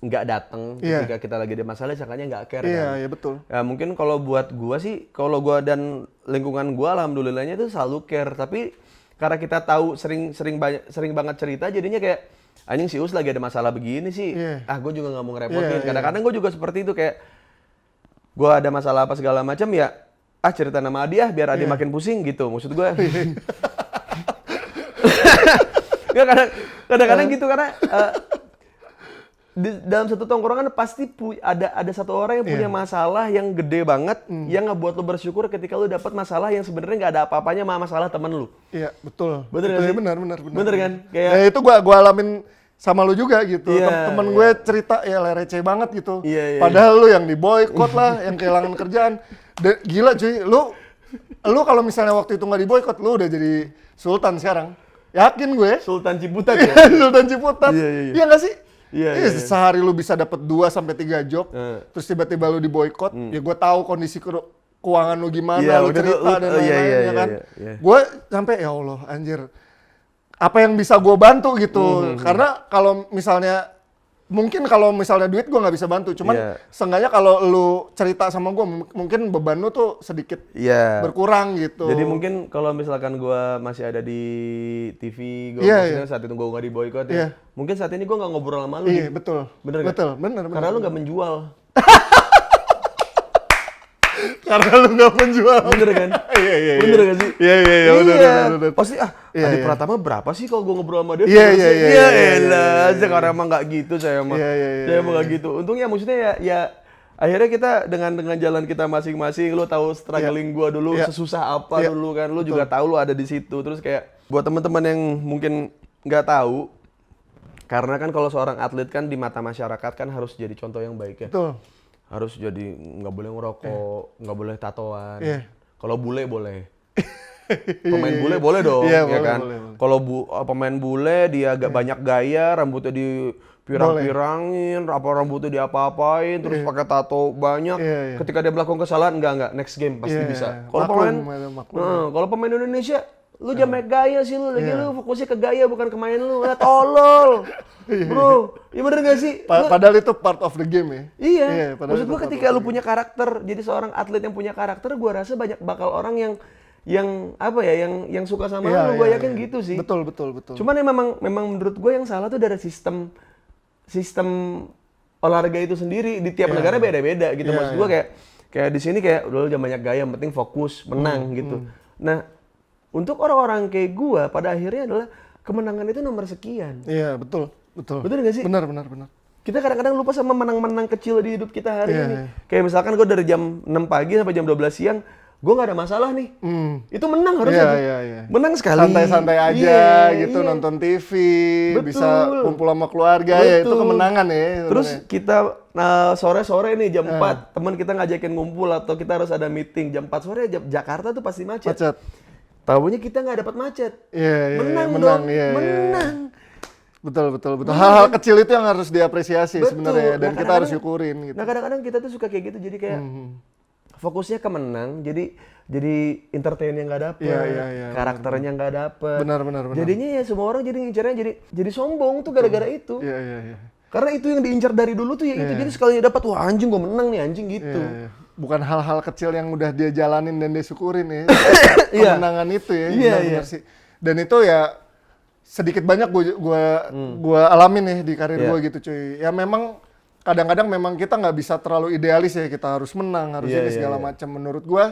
Speaker 1: nggak datang ketika kita lagi ada masalah, sangkanya nggak care kan.
Speaker 2: Iya betul.
Speaker 1: Ya mungkin kalau buat gua sih, kalau gua dan lingkungan gua alhamdulillahnya itu selalu care. Tapi karena kita tahu sering banget cerita, jadinya kayak anjing si Us lagi ada masalah begini sih. Gua juga nggak mau ngerepotin. Kadang-kadang gua juga seperti itu kayak gua ada masalah apa segala macam ya. Cerita nama Adi biar Adi makin pusing gitu. Maksud gua. Nggak, kadang-kadang gitu karena dalam satu tongkrongan pasti ada satu orang yang punya masalah yang gede banget yang ngebuat lu bersyukur ketika lu dapat masalah yang sebenarnya nggak ada apa-apanya sama masalah temen lu.
Speaker 2: Iya, betul.
Speaker 1: Bener
Speaker 2: Betul,
Speaker 1: nggak sih?
Speaker 2: benar.
Speaker 1: Bener kan? Kayak
Speaker 2: Nah, itu gua alamin sama lu juga gitu.
Speaker 1: Iya,
Speaker 2: Temen gue cerita ya receh banget gitu.
Speaker 1: Iya.
Speaker 2: Padahal lu yang diboykot lah, yang kehilangan kerjaan. Gila cuy, lu kalau misalnya waktu itu nggak diboykot, lu udah jadi sultan sekarang. Yakin gue.
Speaker 1: Sultan Ciputat ya?
Speaker 2: Sultan Ciputat.
Speaker 1: Iya.
Speaker 2: Iya nggak sih?
Speaker 1: Iya.
Speaker 2: Sehari lu bisa dapat 2-3 job, terus tiba-tiba lu diboykot, ya gue tahu kondisi keuangan lu gimana,
Speaker 1: Iya,
Speaker 2: lu cerita dan lain-lain, ya kan.
Speaker 1: Iya.
Speaker 2: Gue sampai ya Allah anjir, apa yang bisa gue bantu gitu, karena kalau misalnya mungkin kalau misalnya duit gue nggak bisa bantu, cuman seenggaknya kalau lu cerita sama gue mungkin beban lu tuh sedikit berkurang gitu.
Speaker 1: Jadi mungkin kalau misalkan gue masih ada di TV, gue saat itu gue nggak diboykot ya, mungkin saat ini gue nggak ngobrol sama lu.
Speaker 2: Iya betul.
Speaker 1: Bener nggak?
Speaker 2: Bener.
Speaker 1: Karena lu nggak menjual.
Speaker 2: Karena lu nggak menjual.
Speaker 1: Bener kan?
Speaker 2: Iya.
Speaker 1: Bener gak sih?
Speaker 2: Iya. Bener.
Speaker 1: Pasti Adi Pratama berapa sih kalau gue ngobrol sama dia?
Speaker 2: Iya.
Speaker 1: Elah, sekarang mah nggak gitu saya mah.
Speaker 2: Iya.
Speaker 1: Saya mah nggak gitu. Untungnya maksudnya ya akhirnya kita dengan jalan kita masing-masing, lu tahu struggling gue dulu sesusah apa dulu kan, lu juga tahu lu ada di situ. Terus kayak buat teman-teman yang mungkin nggak tahu, karena kan kalau seorang atlet kan di mata masyarakat kan harus jadi contoh yang baik ya.
Speaker 2: Betul.
Speaker 1: Harus jadi nggak boleh ngerokok, nggak boleh tatoan. Kalau bule boleh. Pemain bule boleh dong,
Speaker 2: Iya,
Speaker 1: ya
Speaker 2: boleh,
Speaker 1: kan?
Speaker 2: boleh.
Speaker 1: Kalau pemain bule dia agak banyak gaya, rambutnya dipirang-pirangin, rambutnya diapa-apain, terus pakai tato banyak. Ketika dia melakukan kesalahan, enggak, next game pasti bisa. Kalau pemain Indonesia, lu jangan gaya sih lu, lagi lu fokusnya ke gaya bukan ke main lu, tolol. Bro, ya bener gak sih?
Speaker 2: Padahal itu part of the game ya.
Speaker 1: Iya. Maksud gua ketika lu punya karakter, jadi seorang atlet yang punya karakter, gua rasa bakal orang yang apa ya, yang suka sama lu, gua yakin gitu sih.
Speaker 2: Betul.
Speaker 1: Cuman ya memang menurut gua yang salah tuh dari sistem olahraga itu sendiri di tiap negara beda-beda gitu. Maksud gua kayak di sini kayak udah lu jangan banyak gaya, yang penting fokus, menang gitu. Nah, untuk orang-orang kayak gua pada akhirnya adalah kemenangan itu nomor sekian.
Speaker 2: Iya, betul.
Speaker 1: Betul gak sih?
Speaker 2: Benar.
Speaker 1: Kita kadang-kadang lupa sama menang-menang kecil di hidup kita hari ini. Kayak misalkan gue dari jam 6 pagi sampai jam 12 siang, gue gak ada masalah nih. Itu menang harusnya.
Speaker 2: Iya.
Speaker 1: Menang sekali.
Speaker 2: Santai-santai aja gitu, nonton TV, bisa kumpul sama keluarga, ya itu kemenangan ya.
Speaker 1: Terus kita sore-sore nih jam 4, teman kita ngajakin ngumpul atau kita harus ada meeting. Jam 4 sore Jakarta tuh pasti macet. Tahunya kita nggak dapat macet. Menang dong. Menang.
Speaker 2: Betul. Hal-hal kecil itu yang harus diapresiasi sebenarnya dan kita harus syukurin gitu.
Speaker 1: Nah, kadang-kadang kita tuh suka kayak gitu, jadi kayak fokusnya ke menang, jadi entertain yang nggak dapet, karakternya nggak dapet.
Speaker 2: Benar.
Speaker 1: Jadinya ya semua orang jadi ngincernya jadi sombong tuh gara-gara itu.
Speaker 2: Iya.
Speaker 1: Karena itu yang diincar dari dulu tuh ya itu, jadi sekalinya dapat wah anjing gue menang nih anjing gitu.
Speaker 2: Bukan hal-hal kecil yang udah dia jalanin dan dia syukurin ya. Kemenangan itu ya. Benar sih. Dan itu ya sedikit banyak gue alamin nih di karir gue gitu cuy. Ya memang kadang-kadang memang kita nggak bisa terlalu idealis ya, kita harus menang, harus ini segala macam. Menurut gue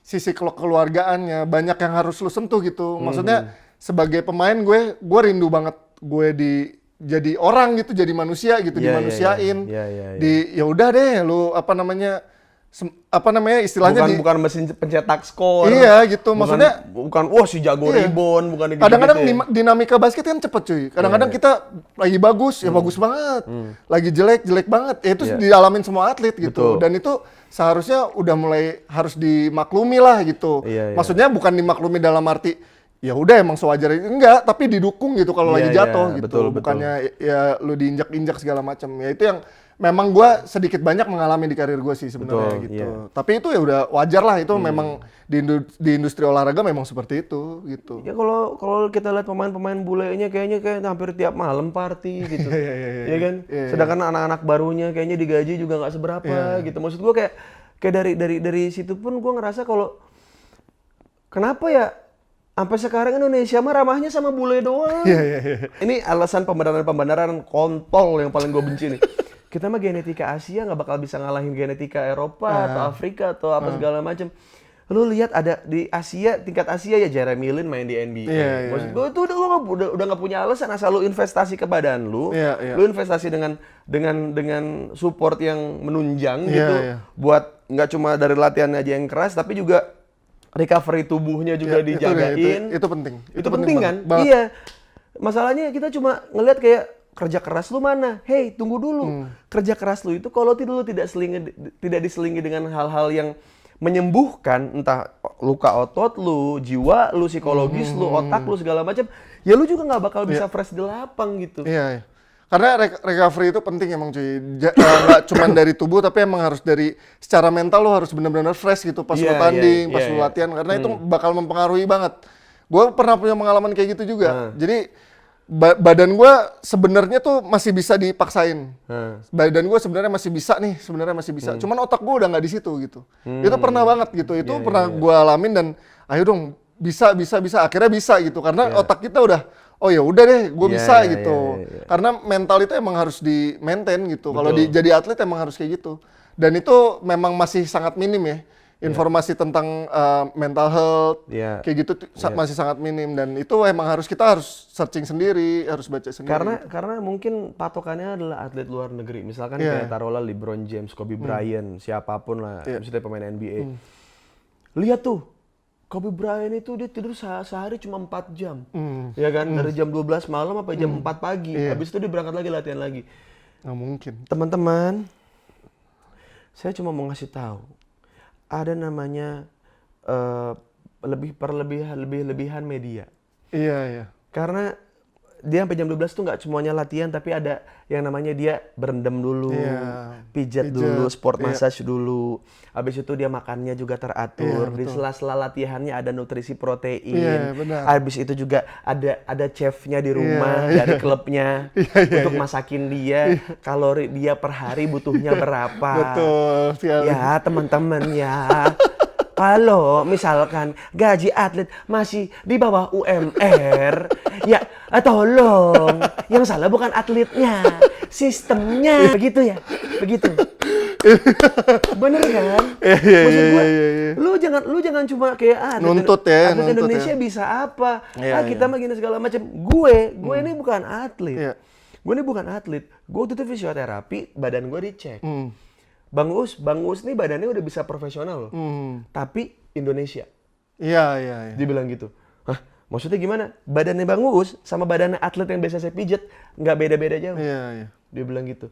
Speaker 2: sisi kekeluargaannya banyak yang harus lu sentuh gitu. Maksudnya sebagai pemain gue rindu banget gue jadi orang gitu, jadi manusia gitu, dimanusiain. Ya udah deh lu apa namanya istilahnya
Speaker 1: bukan mesin pencetak skor.
Speaker 2: Iya gitu, maksudnya
Speaker 1: bukan wah si jago rebound, bukan gitu.
Speaker 2: Kadang-kadang dinamika basket kan cepet cuy. Kadang-kadang kita lagi bagus, ya bagus banget. Lagi jelek banget. Ya itu dialamin semua atlet gitu. Dan itu seharusnya udah mulai harus dimaklumi lah gitu. Maksudnya bukan dimaklumi dalam arti ya udah emang sewajarnya, enggak, tapi didukung gitu kalau lagi jatuh gitu. Bukannya ya lu diinjak-injak segala macam. Ya itu yang memang gue sedikit banyak mengalami di karir gue sih sebenarnya gitu. Tapi itu ya udah wajar lah, itu memang di industri olahraga memang seperti itu gitu.
Speaker 1: Ya kalau kita lihat pemain-pemain bulenya kayaknya hampir tiap malam party gitu. Iya kan? Sedangkan anak-anak barunya kayaknya digaji juga nggak seberapa gitu. Maksud gue kayak dari situ pun gue ngerasa kalau kenapa ya sampai sekarang Indonesia mah ramahnya sama bule doang. Ini alasan pembenaran kontol yang paling gue benci nih. Kita mah genetika Asia nggak bakal bisa ngalahin genetika Eropa atau Afrika atau apa segala macam. Lu lihat ada di Asia, tingkat Asia ya Jeremy Lin main di NBA. Maksud gue itu udah nggak punya alasan asal lu investasi ke badan lu. Lu investasi dengan support yang menunjang gitu buat nggak cuma dari latihan aja yang keras tapi juga recovery tubuhnya juga dijagain.
Speaker 2: Itu penting.
Speaker 1: Itu penting kan? Iya. Masalahnya kita cuma ngelihat kayak kerja keras lu mana? Hey, tunggu dulu. Kerja keras lu itu kalau lu tidak diselingi dengan hal-hal yang menyembuhkan, entah luka otot lu, jiwa lu, psikologis lu, otak lu, segala macam, ya lu juga nggak bakal bisa fresh di lapang gitu.
Speaker 2: Iya. Karena recovery itu penting emang cuy. Nggak cuma dari tubuh tapi emang harus dari secara mental lu harus benar-benar fresh gitu pas lu tanding, pas lu latihan, karena itu bakal mempengaruhi banget. Gue pernah punya pengalaman kayak gitu juga. Jadi badan gue sebenarnya tuh masih bisa dipaksain. Badan gue sebenarnya masih bisa. Cuman otak gue udah nggak di situ gitu. Itu pernah banget gitu. Itu pernah gue alamin dan ayo dong bisa. Akhirnya bisa gitu. Karena otak kita udah, oh ya udah deh, gue bisa gitu. Karena mental itu emang harus di maintain gitu. Kalau jadi atlet emang harus kayak gitu. Dan itu memang masih sangat minim ya. Informasi tentang mental health kayak gitu masih sangat minim, dan itu emang kita harus searching sendiri, harus baca sendiri.
Speaker 1: Karena mungkin patokannya adalah atlet luar negeri, misalkan kayak taruhlah LeBron James, Kobe Bryant, siapapun lah, misalnya pemain NBA. Lihat tuh, Kobe Bryant itu dia tidur sehari cuma 4 jam, ya kan, dari jam 12 malam sampai jam 4 pagi, habis itu dia berangkat lagi latihan lagi.
Speaker 2: Nggak mungkin.
Speaker 1: Teman-teman, saya cuma mau ngasih tahu. Ada namanya lebihan media.
Speaker 2: Iya.
Speaker 1: Karena dia sampai jam 12 tuh nggak semuanya latihan, tapi ada yang namanya dia berendam dulu, pijat dulu, sport massage dulu. Habis itu dia makannya juga teratur. Di sela-sela latihannya ada nutrisi protein. Habis itu juga ada chefnya di rumah dari klubnya untuk masakin dia. Kalori dia per hari butuhnya berapa.
Speaker 2: Betul sekali.
Speaker 1: Ya teman-teman ya. Kalau misalkan gaji atlet masih di bawah UMR, ya tolong, yang salah bukan atletnya, sistemnya, begitu ya, begitu. Bener kan? Maksud gue, lu jangan cuma kayak
Speaker 2: nuntut
Speaker 1: atlet Indonesia bisa apa? Kita mah gini segala macam. Gue ini bukan atlet. Gue ini bukan atlet. Gue waktu itu fisioterapi, badan gue dicek. Bang Uus nih badannya udah bisa profesional loh. Tapi Indonesia.
Speaker 2: Iya.
Speaker 1: Dibilang gitu. Hah? Maksudnya gimana? Badannya Bang Uus sama badannya atlet yang biasa saya pijat nggak beda-beda jauh.
Speaker 2: Iya.
Speaker 1: Dia bilang gitu.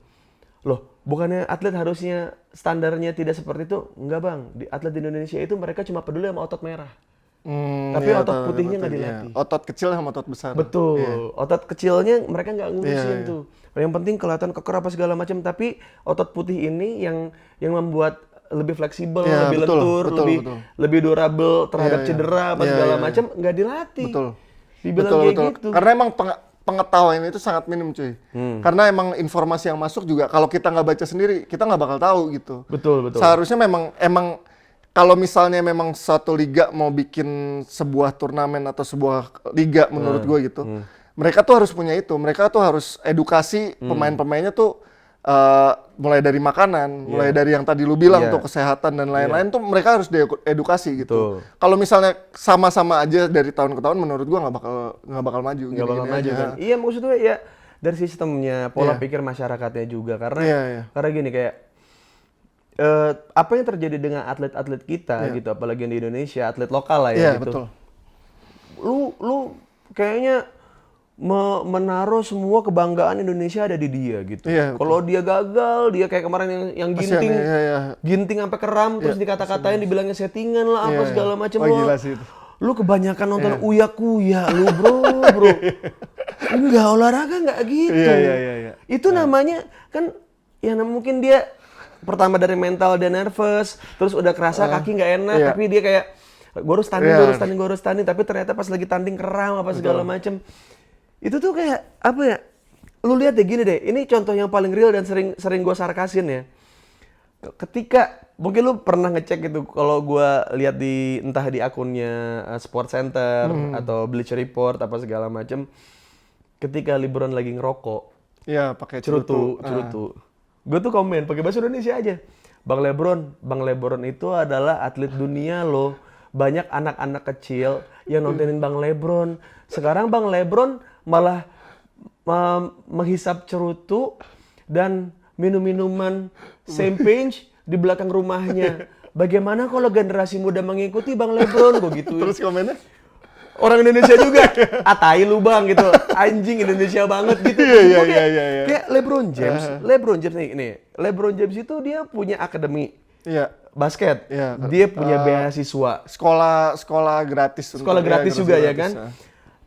Speaker 1: Loh, bukannya atlet harusnya standarnya tidak seperti itu? Enggak Bang, di atlet di Indonesia itu mereka cuma peduli sama otot merah. Tapi otot putihnya nggak dilatih.
Speaker 2: Otot kecil sama otot besar.
Speaker 1: Betul. Otot kecilnya mereka nggak ngurusin tuh. Yang penting kelihatan keker apa segala macam. Tapi otot putih ini yang membuat lebih fleksibel, lebih lentur, lebih durable terhadap cedera apa segala macam nggak dilatih. Dibilang kayak gitu.
Speaker 2: Karena emang pengetahuan itu sangat minim cuy. Karena emang informasi yang masuk juga kalau kita nggak baca sendiri kita nggak bakal tahu gitu.
Speaker 1: Betul.
Speaker 2: Seharusnya emang kalau misalnya memang suatu liga mau bikin sebuah turnamen atau sebuah liga menurut gue gitu, mereka tuh harus punya itu. Mereka tuh harus edukasi pemain-pemainnya tuh mulai dari makanan, mulai dari yang tadi lu bilang tuh kesehatan dan lain-lain tuh mereka harus diedukasi gitu. Kalau misalnya sama-sama aja dari tahun ke tahun, menurut gue nggak bakal maju.
Speaker 1: Nggak bakal maju kan? Iya maksudnya ya dari sistemnya, pola pikir masyarakatnya juga. Karena gini kayak apa yang terjadi dengan atlet-atlet kita gitu, apalagi di Indonesia, atlet lokal lah ya gitu.
Speaker 2: Betul.
Speaker 1: Lu kayaknya menaruh semua kebanggaan Indonesia ada di dia gitu. Kalau dia gagal, dia kayak kemarin yang ginting, ginting sampai keram, terus dikata-katain, dibilangnya settingan lah, apa segala macam. Lu kebanyakan nonton uya-kuya, lu bro. Enggak, olahraga nggak gitu. Itu namanya kan, ya mungkin dia pertama dari mental dia nervous, terus udah kerasa kaki nggak enak, tapi dia kayak gue harus tanding, tapi ternyata pas lagi tanding keram apa segala macem. Itu tuh kayak apa ya? Lu lihat deh gini deh, ini contoh yang paling real dan sering gue sarkasin ya. Ketika mungkin lu pernah ngecek gitu, kalau gue lihat entah di akunnya Sport Center atau Bleacher Report apa segala macem, ketika LeBron lagi ngerokok,
Speaker 2: pakai
Speaker 1: cerutu. Gue tuh komen pakai bahasa Indonesia aja. Bang Lebron itu adalah atlet dunia loh. Banyak anak-anak kecil yang nontonin Bang Lebron. Sekarang Bang Lebron malah menghisap cerutu dan minum minuman champagne di belakang rumahnya. Bagaimana kalau generasi muda mengikuti Bang Lebron? Gue gituin.
Speaker 2: Terus komennya?
Speaker 1: Orang Indonesia juga. Tai lu bang gitu. Anjing Indonesia banget gitu.
Speaker 2: Iya.
Speaker 1: Kayak LeBron James nih. LeBron James itu dia punya akademi basket.
Speaker 2: Iya.
Speaker 1: Dia punya beasiswa.
Speaker 2: Sekolah gratis.
Speaker 1: Sekolah gratis juga ya kan.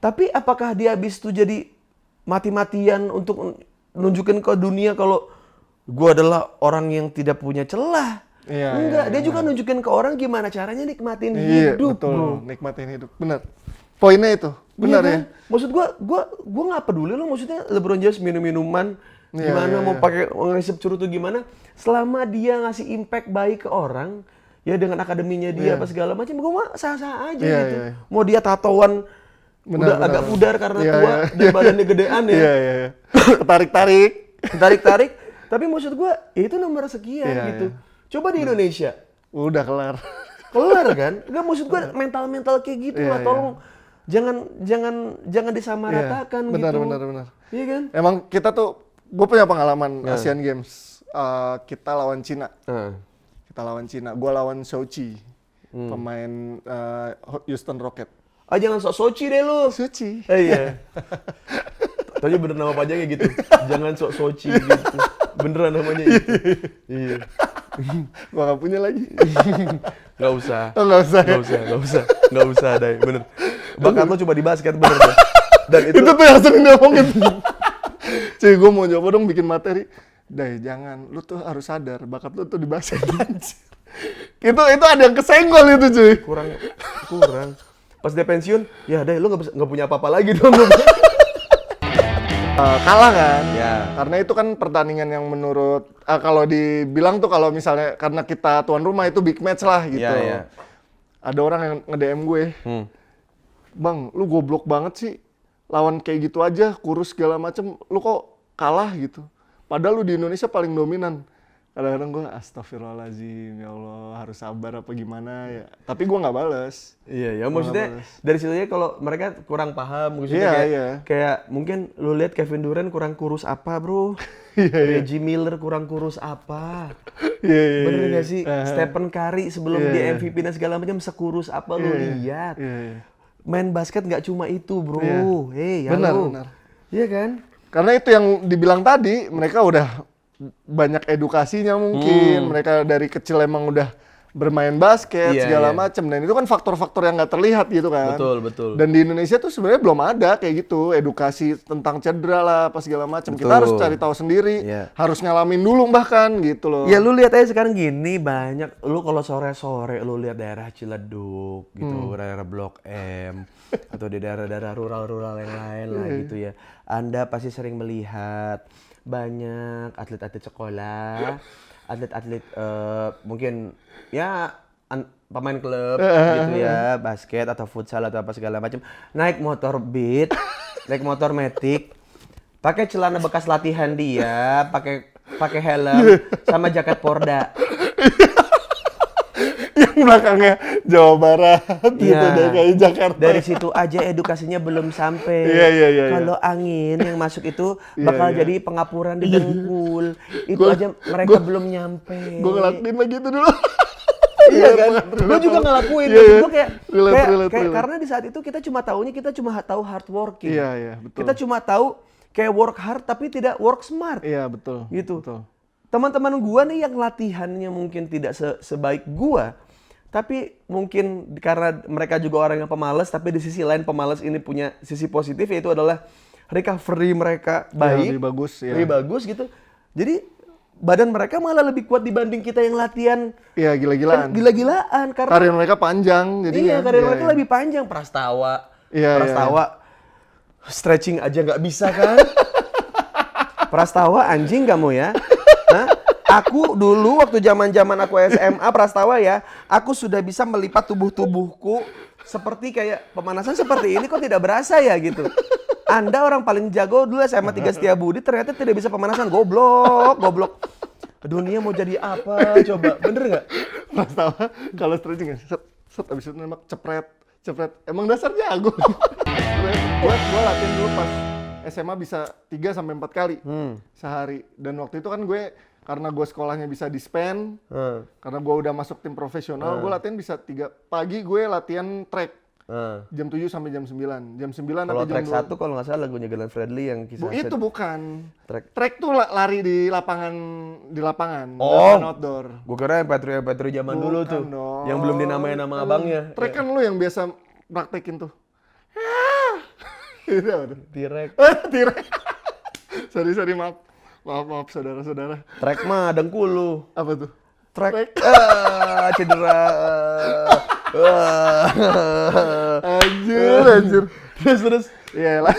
Speaker 1: Tapi apakah dia habis itu jadi mati-matian untuk nunjukin ke dunia kalau gue adalah orang yang tidak punya celah? Enggak, dia juga nunjukin ke orang gimana caranya nikmatin hidup,
Speaker 2: betul,
Speaker 1: bro.
Speaker 2: Nikmatin hidup, bener. Poinnya itu, bener
Speaker 1: kan?
Speaker 2: ya.
Speaker 1: Maksud gua nggak peduli lo, maksudnya LeBron James minum minuman gimana, mau pakai ngisep cerutu gimana, selama dia ngasih impact baik ke orang, ya dengan akademinya dia apa segala macam, gua mah sah-sah aja gitu. Mau dia tatoan udah agak pudar karena tua dan badannya gedean ya. Tarik-tarik. Tapi maksud gua, ya itu nomor sekian gitu. Coba di Indonesia.
Speaker 2: Udah kelar.
Speaker 1: Kelar kan? Enggak, maksud gua mental kayak gitu lah. Tolong jangan disamaratakan gitu.
Speaker 2: Benar.
Speaker 1: Iya kan?
Speaker 2: Emang kita tuh, gue punya pengalaman Asian Games. Kita lawan Cina. Gue lawan Sochi. Pemain Houston Rocket.
Speaker 1: Jangan sok Sochi deh lu.
Speaker 2: Sochi.
Speaker 1: Iya. Tadi bener nama panjangnya gitu. Jangan sok Sochi gitu. Beneran namanya itu. Iya.
Speaker 2: Gua gak punya lagi.
Speaker 1: Gak usah.
Speaker 2: Gak usah,
Speaker 1: Dai. Bener. Bakat lo coba di basket bener deh. Dan itu
Speaker 2: tuh yang sering diomongin. Cuy, gue mau coba dong bikin materi. Dai, jangan. Lu tuh harus sadar, bakat lu tuh di basket. Itu ada yang kesenggol itu, cuy.
Speaker 1: Kurang. Pas dia pensiun, ya Dai, lu gak punya apa-apa lagi dong.
Speaker 2: Kalah kan?
Speaker 1: Ya.
Speaker 2: Karena itu kan pertandingan yang menurut kalau dibilang tuh kalau misalnya karena kita tuan rumah itu big match lah gitu.
Speaker 1: Ya.
Speaker 2: Ada orang yang nge-DM gue, Bang, lu goblok banget sih, lawan kayak gitu aja, kurus segala macem, lu kok kalah gitu. Padahal lu di Indonesia paling dominan. Kadang-kadang gue astagfirullahaladzim, ya Allah, harus sabar apa gimana ya. Tapi gue nggak bales.
Speaker 1: Iya, maksudnya dari situ aja kalau mereka kurang paham, maksudnya kayak mungkin lu lihat Kevin Durant kurang kurus apa, bro? Reggie Miller kurang kurus apa? Bener nggak sih? Stephen Curry sebelum dia MVP dan segala macam sekurus apa lu lihat? Main basket nggak cuma itu, bro.
Speaker 2: Benar.
Speaker 1: Iya kan?
Speaker 2: Karena itu yang dibilang tadi, mereka udah banyak edukasinya mungkin, mereka dari kecil emang udah bermain basket segala macem, dan itu kan faktor-faktor yang nggak terlihat gitu kan.
Speaker 1: Betul.
Speaker 2: Dan di Indonesia tuh sebenarnya belum ada kayak gitu edukasi tentang cedera lah apa segala macam. Kita harus cari tahu sendiri, harus ngalamin dulu bahkan gitu loh.
Speaker 1: Ya lu lihat aja sekarang gini, banyak lu kalau sore-sore lu lihat daerah Ciledug gitu, daerah Blok M atau di daerah-daerah rural-rural yang lain lah gitu ya. Anda pasti sering melihat banyak atlet-atlet sekolah, atlet-atlet mungkin ya pemain klub gitu ya, basket atau futsal atau apa segala macam, naik motor Beat, naik motor Matic, pakai celana bekas latihan dia, pakai helm sama jaket Porda.
Speaker 2: Yang belakangnya Jawa Barat gitu DKI Jakarta.
Speaker 1: Dari situ aja edukasinya belum sampai. Kalau angin yang masuk itu bakal jadi pengapuran di dengkul. Itu aja mereka belum nyampe.
Speaker 2: Gue ngelakuin lagi itu dulu.
Speaker 1: Iya kan? Gue juga ngelakuin. Gue kayak karena di saat itu kita cuma tahu hard working.
Speaker 2: Iya, betul.
Speaker 1: Kita cuma tahu kayak work hard tapi tidak work smart.
Speaker 2: Iya, betul.
Speaker 1: Gitu.
Speaker 2: Betul.
Speaker 1: Teman-teman gua nih yang latihannya mungkin tidak sebaik gua, tapi mungkin karena mereka juga orang yang pemalas, tapi di sisi lain pemalas ini punya sisi positif, yaitu adalah recovery mereka baik, lebih bagus gitu. Jadi badan mereka malah lebih kuat dibanding kita yang latihan.
Speaker 2: Iya,
Speaker 1: gila-gilaan karena
Speaker 2: karir mereka panjang jadinya.
Speaker 1: Iya, karir mereka lebih panjang. Prastawa stretching aja nggak bisa kan? Prastawa anjing kamu ya. Aku dulu waktu zaman aku SMA Prastawa ya, aku sudah bisa melipat tubuhku seperti kayak pemanasan seperti ini, kok tidak berasa ya gitu. Anda orang paling jago dulu SMA 3 Setiabudi ternyata tidak bisa pemanasan, goblok. dunia mau jadi apa coba, bener nggak?
Speaker 2: Prastawa kalau stretching set abis itu nembak cepret. Emang dasar jago. Gua latihan dulu pas SMA bisa 3 sampai 4 kali sehari. Dan waktu itu kan karena gue sekolahnya bisa dispen, karena gue udah masuk tim profesional, gue latihan bisa 3 pagi gue latihan track. Jam 7 sampai jam 9. Jam 9
Speaker 1: Kalau
Speaker 2: sampai jam
Speaker 1: track 1 kalau nggak salah lagunya Glenn Fredly yang kisah
Speaker 2: itu bukan.
Speaker 1: Track.
Speaker 2: Track tuh lari di lapangan, lapangan outdoor.
Speaker 1: Gue kira yang Petri zaman dulu tuh,
Speaker 2: dong.
Speaker 1: yang belum dinamain nama abangnya.
Speaker 2: Track kan lu yang biasa praktekin tuh. Itu apa tuh?
Speaker 1: Tirek.
Speaker 2: Tirek. Sorry, maaf saudara-saudara.
Speaker 1: Track mah dengkulu.
Speaker 2: Apa tuh?
Speaker 1: Track. Cedera.
Speaker 2: Anjir.
Speaker 1: Terus.
Speaker 2: Iya lah.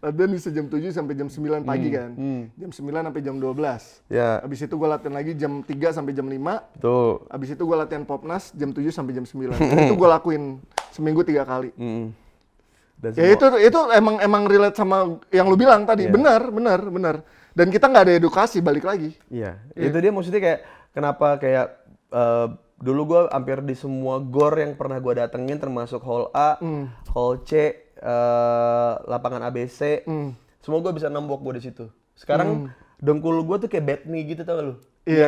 Speaker 2: Latihan bisa jam 7 sampai jam 9 pagi kan. Jam 9 sampai jam 12.
Speaker 1: Ya.
Speaker 2: Habis itu gue latihan lagi jam 3 sampai jam 5.
Speaker 1: Tuh.
Speaker 2: Habis itu gue latihan popnas jam 7 sampai jam 9. Itu gue lakuin seminggu 3 kali.
Speaker 1: Dan
Speaker 2: Ya itu emang relate sama yang lu bilang tadi. Benar. Dan kita nggak ada edukasi, balik lagi.
Speaker 1: Iya. Itu dia maksudnya kayak kenapa kayak dulu gue hampir di semua gor yang pernah gue datengin termasuk hall A, hall C, lapangan ABC, semua gue bisa nembok gue di situ. Sekarang dengkul gue tuh kayak bad knee gitu, tau gak lu?
Speaker 2: Iya.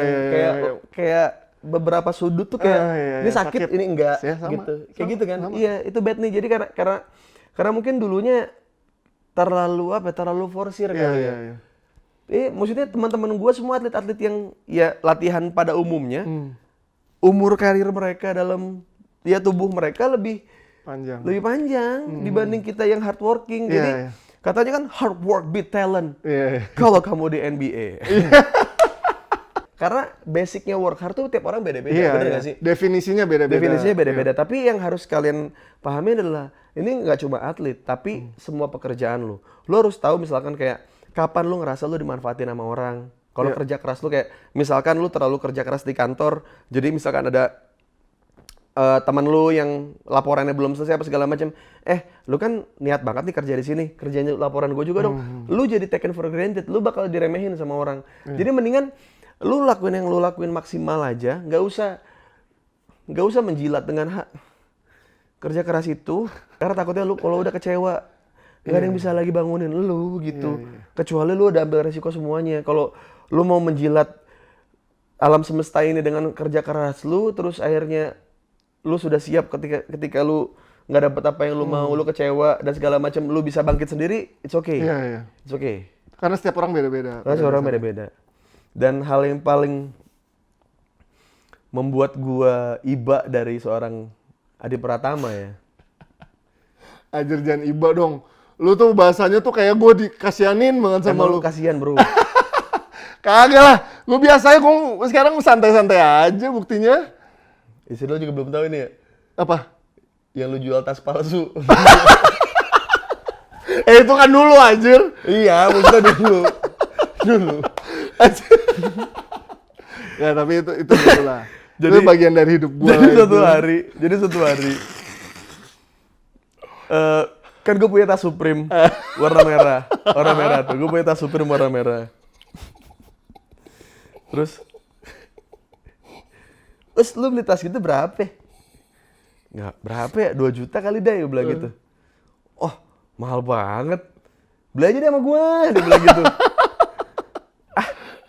Speaker 1: Kayak beberapa sudut tuh kayak ini sakit, ini enggak
Speaker 2: Ya, sama,
Speaker 1: gitu. Kayak gitu kan?
Speaker 2: sama.
Speaker 1: Iya, itu bad knee. Jadi karena mungkin dulunya terlalu forsir kali ya.
Speaker 2: Iya.
Speaker 1: Maksudnya teman-teman gue semua atlet-atlet yang ya latihan pada umumnya, umur karir mereka dalam tubuh mereka lebih panjang dibanding kita yang hardworking. Jadi katanya kan hard work beat talent. Kalau kamu di NBA. Karena basicnya work hard tuh tiap orang beda-beda, bener nggak sih?
Speaker 2: Definisinya beda-beda.
Speaker 1: Tapi yang harus kalian pahami adalah ini nggak cuma atlet, tapi semua pekerjaan lu. Lu harus tahu misalkan kayak kapan lu ngerasa lu dimanfaatin sama orang. Kalau kerja keras lu kayak misalkan lu terlalu kerja keras di kantor, jadi misalkan ada teman lu yang laporannya belum selesai apa segala macam, lu kan niat banget nih kerja di sini, kerjanya laporan gue juga dong. Lu jadi taken for granted, lu bakal diremehin sama orang. Jadi mendingan lu lakuin yang lu lakuin maksimal aja, nggak usah menjilat dengan kerja keras itu, karena takutnya lu kalau udah kecewa nggak ada yang bisa lagi bangunin lu gitu. Kecuali lu udah ambil resiko semuanya. Kalau lu mau menjilat alam semesta ini dengan kerja keras lu, terus akhirnya lu sudah siap ketika lu nggak dapet apa yang lu mau, lu kecewa dan segala macam, lu bisa bangkit sendiri, it's okay. It's okay.
Speaker 2: Karena setiap orang beda-beda.
Speaker 1: Dan hal yang paling membuat gua iba dari seorang Adi Pratama ya.
Speaker 2: Anjir, jangan iba dong. Lu tuh bahasanya tuh kayak gue dikasianin banget sama lu.
Speaker 1: Kasihan bro.
Speaker 2: Kagak lah. Gue biasanya sekarang santai-santai aja buktinya.
Speaker 1: Istri lo juga belum tahu ini ya?
Speaker 2: Apa?
Speaker 1: Yang lu jual tas palsu.
Speaker 2: Itu kan dulu anjir.
Speaker 1: Iya, maksudnya dulu.
Speaker 2: Ya tapi itu dulu lah. Jadi itu bagian dari hidup gue.
Speaker 1: Jadi suatu hari. Kan gue punya tas Supreme warna merah tuh. Gue punya tas Supreme warna merah. Terus lu beli tas gitu berapa? Nggak berapa ya? 2 juta kali deh, gue bilang gitu. Oh, mahal banget. Beli aja deh sama gue, dia bilang gitu.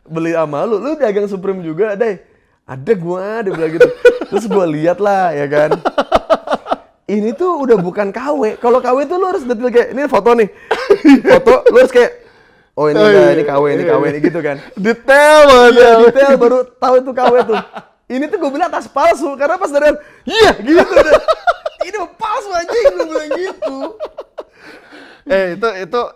Speaker 1: Beli sama lu dagang Supreme juga, deh. Ada gue, dia bilang gitu. Terus gue lihat lah, ya kan. Ini tuh udah bukan KW. Kalau KW tuh lu harus detail kayak, ini foto nih. Foto, lu harus kayak, oh ini enggak, ini KW, ini KW, ini gitu kan.
Speaker 2: Detail banget.
Speaker 1: Iya, detail baru tahu itu KW tuh. Ini tuh gue bilang tas palsu, karena pas dari iya gitu deh. Ini palsu anjing, gue bilang gitu.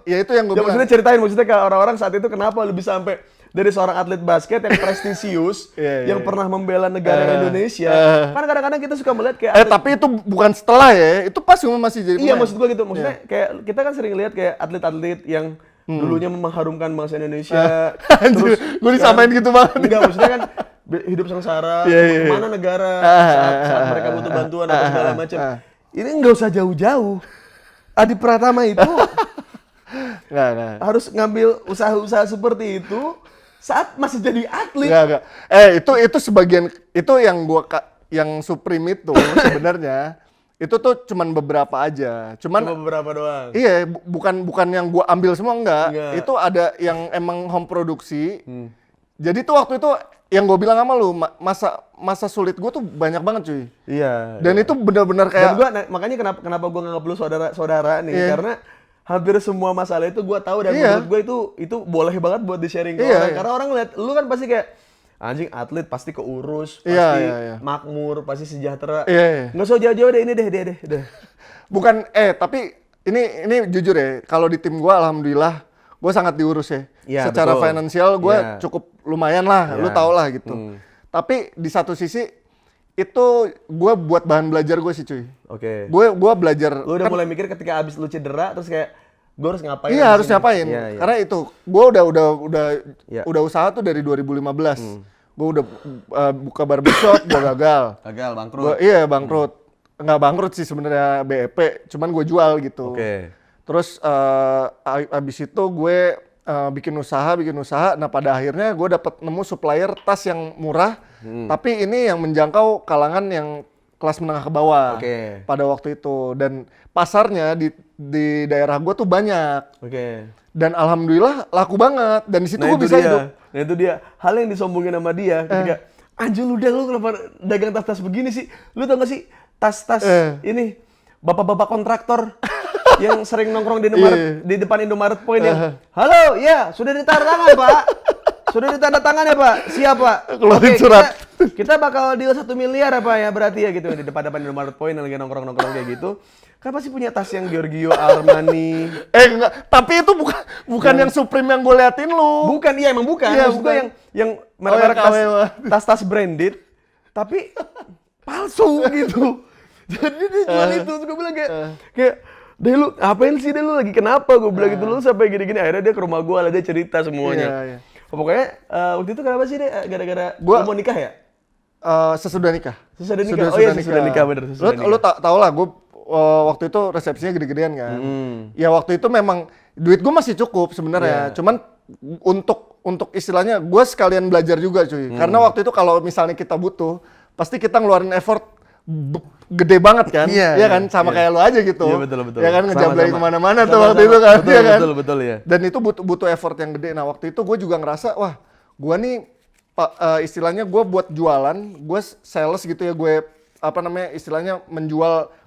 Speaker 2: Itu yang gue bilang.
Speaker 1: Maksudnya ceritain, maksudnya ke orang-orang saat itu kenapa lu bisa sampai dari seorang atlet basket yang prestisius, yang pernah membela negara Indonesia. Kan kadang-kadang kita suka melihat kayak
Speaker 2: tapi itu bukan setelah ya, itu pas masih jadi pemain.
Speaker 1: Iya, maksud gue gitu. Maksudnya kayak kita kan sering lihat kayak atlet-atlet yang dulunya mengharumkan bangsa Indonesia. Terus
Speaker 2: gue disamain gitu banget.
Speaker 1: Enggak, maksudnya kan hidup sengsara, kemana negara saat mereka butuh bantuan atau segala macam. Ini nggak usah jauh-jauh. Adi Pratama itu
Speaker 2: nggak.
Speaker 1: harus ngambil usaha-usaha seperti itu saat masih jadi atlet.
Speaker 2: Enggak. Itu sebagian itu yang Supreme itu sebenarnya itu tuh cuman beberapa aja.
Speaker 1: Cuma beberapa doang.
Speaker 2: Iya, bukan yang gua ambil semua enggak. Itu ada yang emang home produksi. Jadi tuh waktu itu yang gue bilang sama lu, masa sulit gue tuh banyak banget cuy.
Speaker 1: Iya.
Speaker 2: Dan itu benar-benar kayak.
Speaker 1: Dan makanya kenapa gue nganggap lu saudara-saudara nih, karena hampir semua masalah itu gue tahu dan menurut gue itu boleh banget buat di-sharing ke orang. Karena orang lihat lu kan pasti kayak anjing atlet pasti keurus, pasti makmur, pasti sejahtera. Nggak usah jauh-jauh deh, ini deh.
Speaker 2: Bukan, tapi ini jujur ya, kalau di tim gue alhamdulillah gue sangat diurus ya. Secara finansial gue cukup lumayan lah, lu tau lah gitu. Tapi di satu sisi itu gue buat bahan belajar gue sih cuy.
Speaker 1: Oke.
Speaker 2: Gue belajar.
Speaker 1: Lu udah mulai mikir ketika abis lu cedera terus kayak gue harus ngapain?
Speaker 2: Iya harus ngapain. Karena itu gue udah usaha tuh dari 2015. Gue udah buka barbershop, gue gagal.
Speaker 1: Gagal, bangkrut.
Speaker 2: Bangkrut. Nggak bangkrut sih sebenarnya BEP, cuman gue jual gitu.
Speaker 1: Oke.
Speaker 2: Terus abis itu gue bikin usaha. Nah pada akhirnya gue dapet nemu supplier tas yang murah, tapi ini yang menjangkau kalangan yang kelas menengah ke bawah. Pada waktu itu, dan pasarnya di daerah gue tuh banyak. Dan alhamdulillah laku banget. Dan di situ gue bisa hidup.
Speaker 1: Nah itu dia hal yang disombongin sama dia ketika anjir lu kenapa dagang tas-tas begini sih? Lu tau gak sih tas-tas ini bapak-bapak kontraktor yang sering nongkrong di depan Indomaret Point yang halo ya sudah ditanda tangan Pak, sudah ditanda tangan ya Pak, siap Pak.
Speaker 2: Keluarin surat.
Speaker 1: Kita bakal deal 1 miliar apa ya berarti ya gitu di depan Indomaret Point yang lagi nongkrong kayak gitu. Kan pasti punya tas yang Giorgio Armani.
Speaker 2: Enggak, tapi itu bukan yang Supreme yang gue liatin lu.
Speaker 1: Bukan, emang bukan.
Speaker 2: Iya,
Speaker 1: maksud gue yang merek tas branded tapi palsu gitu. Jadi dia jual itu, terus gue bilang kayak deh lu apain sih lu lagi kenapa, gue bilang gitu, lu sampai gini-gini. Akhirnya dia ke rumah gue lah, dia cerita semuanya. Pokoknya waktu itu kenapa sih deh, gara-gara lu mau nikah ya?
Speaker 2: Sesudah nikah.
Speaker 1: Sesudah nikah bener.
Speaker 2: Lu tau lah, gue waktu itu resepsinya gede-gedean kan. Ya waktu itu memang duit gue masih cukup sebenarnya. Cuman untuk istilahnya gue sekalian belajar juga cuy. Karena waktu itu kalau misalnya kita butuh, pasti kita ngeluarin effort gede banget kan, iya kan, sama kayak lo aja gitu.
Speaker 1: Iya betul.
Speaker 2: Ya kan ngejablay kemana-mana tuh waktu itu kan, iya kan.
Speaker 1: Betul ya.
Speaker 2: Dan itu butuh effort yang gede. Nah waktu itu gue juga ngerasa, wah, gue nih istilahnya gue buat jualan, gue sales gitu ya, gue istilahnya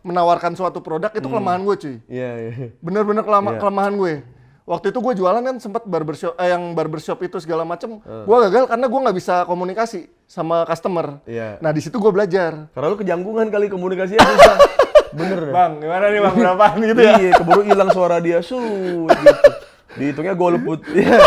Speaker 2: menawarkan suatu produk itu kelemahan gue cuy.
Speaker 1: Iya.
Speaker 2: Bener-bener kelemahan gue. Waktu itu gue jualan kan sempat barbershop itu segala macem. Gue gagal karena gue nggak bisa komunikasi sama customer. Nah di situ gue belajar.
Speaker 1: Karena lu kejangkungan kali komunikasinya susah. Bener.
Speaker 2: Bang, gimana nih bang, berapaan gitu ya?
Speaker 1: Iya, keburu hilang suara dia, gitu. Dihitungnya golput. Iya,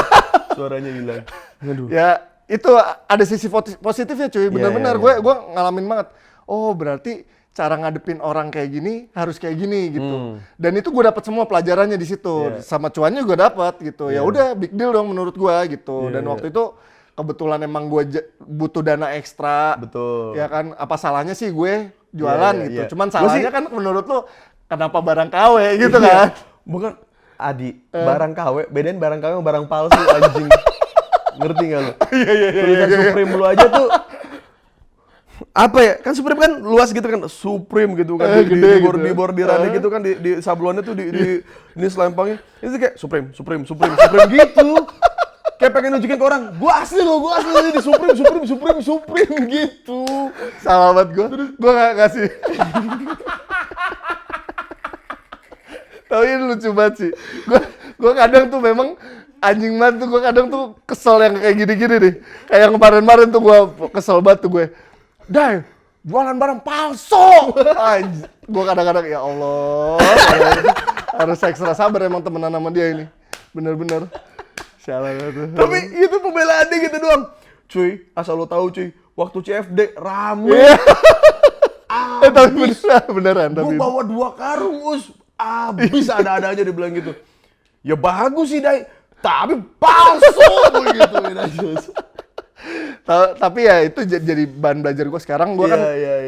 Speaker 1: suaranya hilang.
Speaker 2: Aduh. Ya itu ada sisi positifnya cuy. Bener-bener gue ngalamin banget. Oh berarti cara ngadepin orang kayak gini harus kayak gini gitu. Dan itu gue dapat semua pelajarannya di situ. Sama cuannya gue dapat gitu. Ya udah big deal dong menurut gue gitu. Dan waktu itu kebetulan emang gue butuh dana ekstra.
Speaker 1: Betul.
Speaker 2: Ya kan, apa salahnya sih gue jualan gitu. Cuman salahnya kan menurut lo kenapa barang KW gitu kan?
Speaker 1: Bukan Adi, barang KW, bedain barang KW sama barang palsu anjing. Ngerti gak lo?
Speaker 2: Iya.
Speaker 1: Tulisan Supreme lu aja tuh apa ya, kan Supreme kan luas gitu kan, Supreme gitu kan, di bordirannya gitu kan, di sablonnya tuh di ini selempangnya itu kayak Supreme gitu, kayak pengen nunjukin ke orang, gua asli di Supreme gitu.
Speaker 2: Salah banget gua nggak ngasih. Tapi ini lucu banget sih, gua kadang tuh memang anjing banget tuh, gua kadang tuh kesel yang kayak gini-gini nih, kayak yang kemarin-kemarin tuh gua kesel banget tuh gue. Dai, jualan barang palsu. Gue kadang-kadang ya Allah, harus ekstra sabar emang temenan sama dia ini. Bener-bener. Sialan itu.
Speaker 1: Tapi itu pembelaannya gitu doang. Cuy, asal lo tahu cuy, waktu CFD rame.
Speaker 2: Tapi beneran.
Speaker 1: Gue bawa 2 karung, abis ada-ada aja dia bilang gitu. Ya bagus sih Dai, tapi palsu gituin aja.
Speaker 2: Tapi ya itu jadi bahan belajar gue sekarang. Gue kan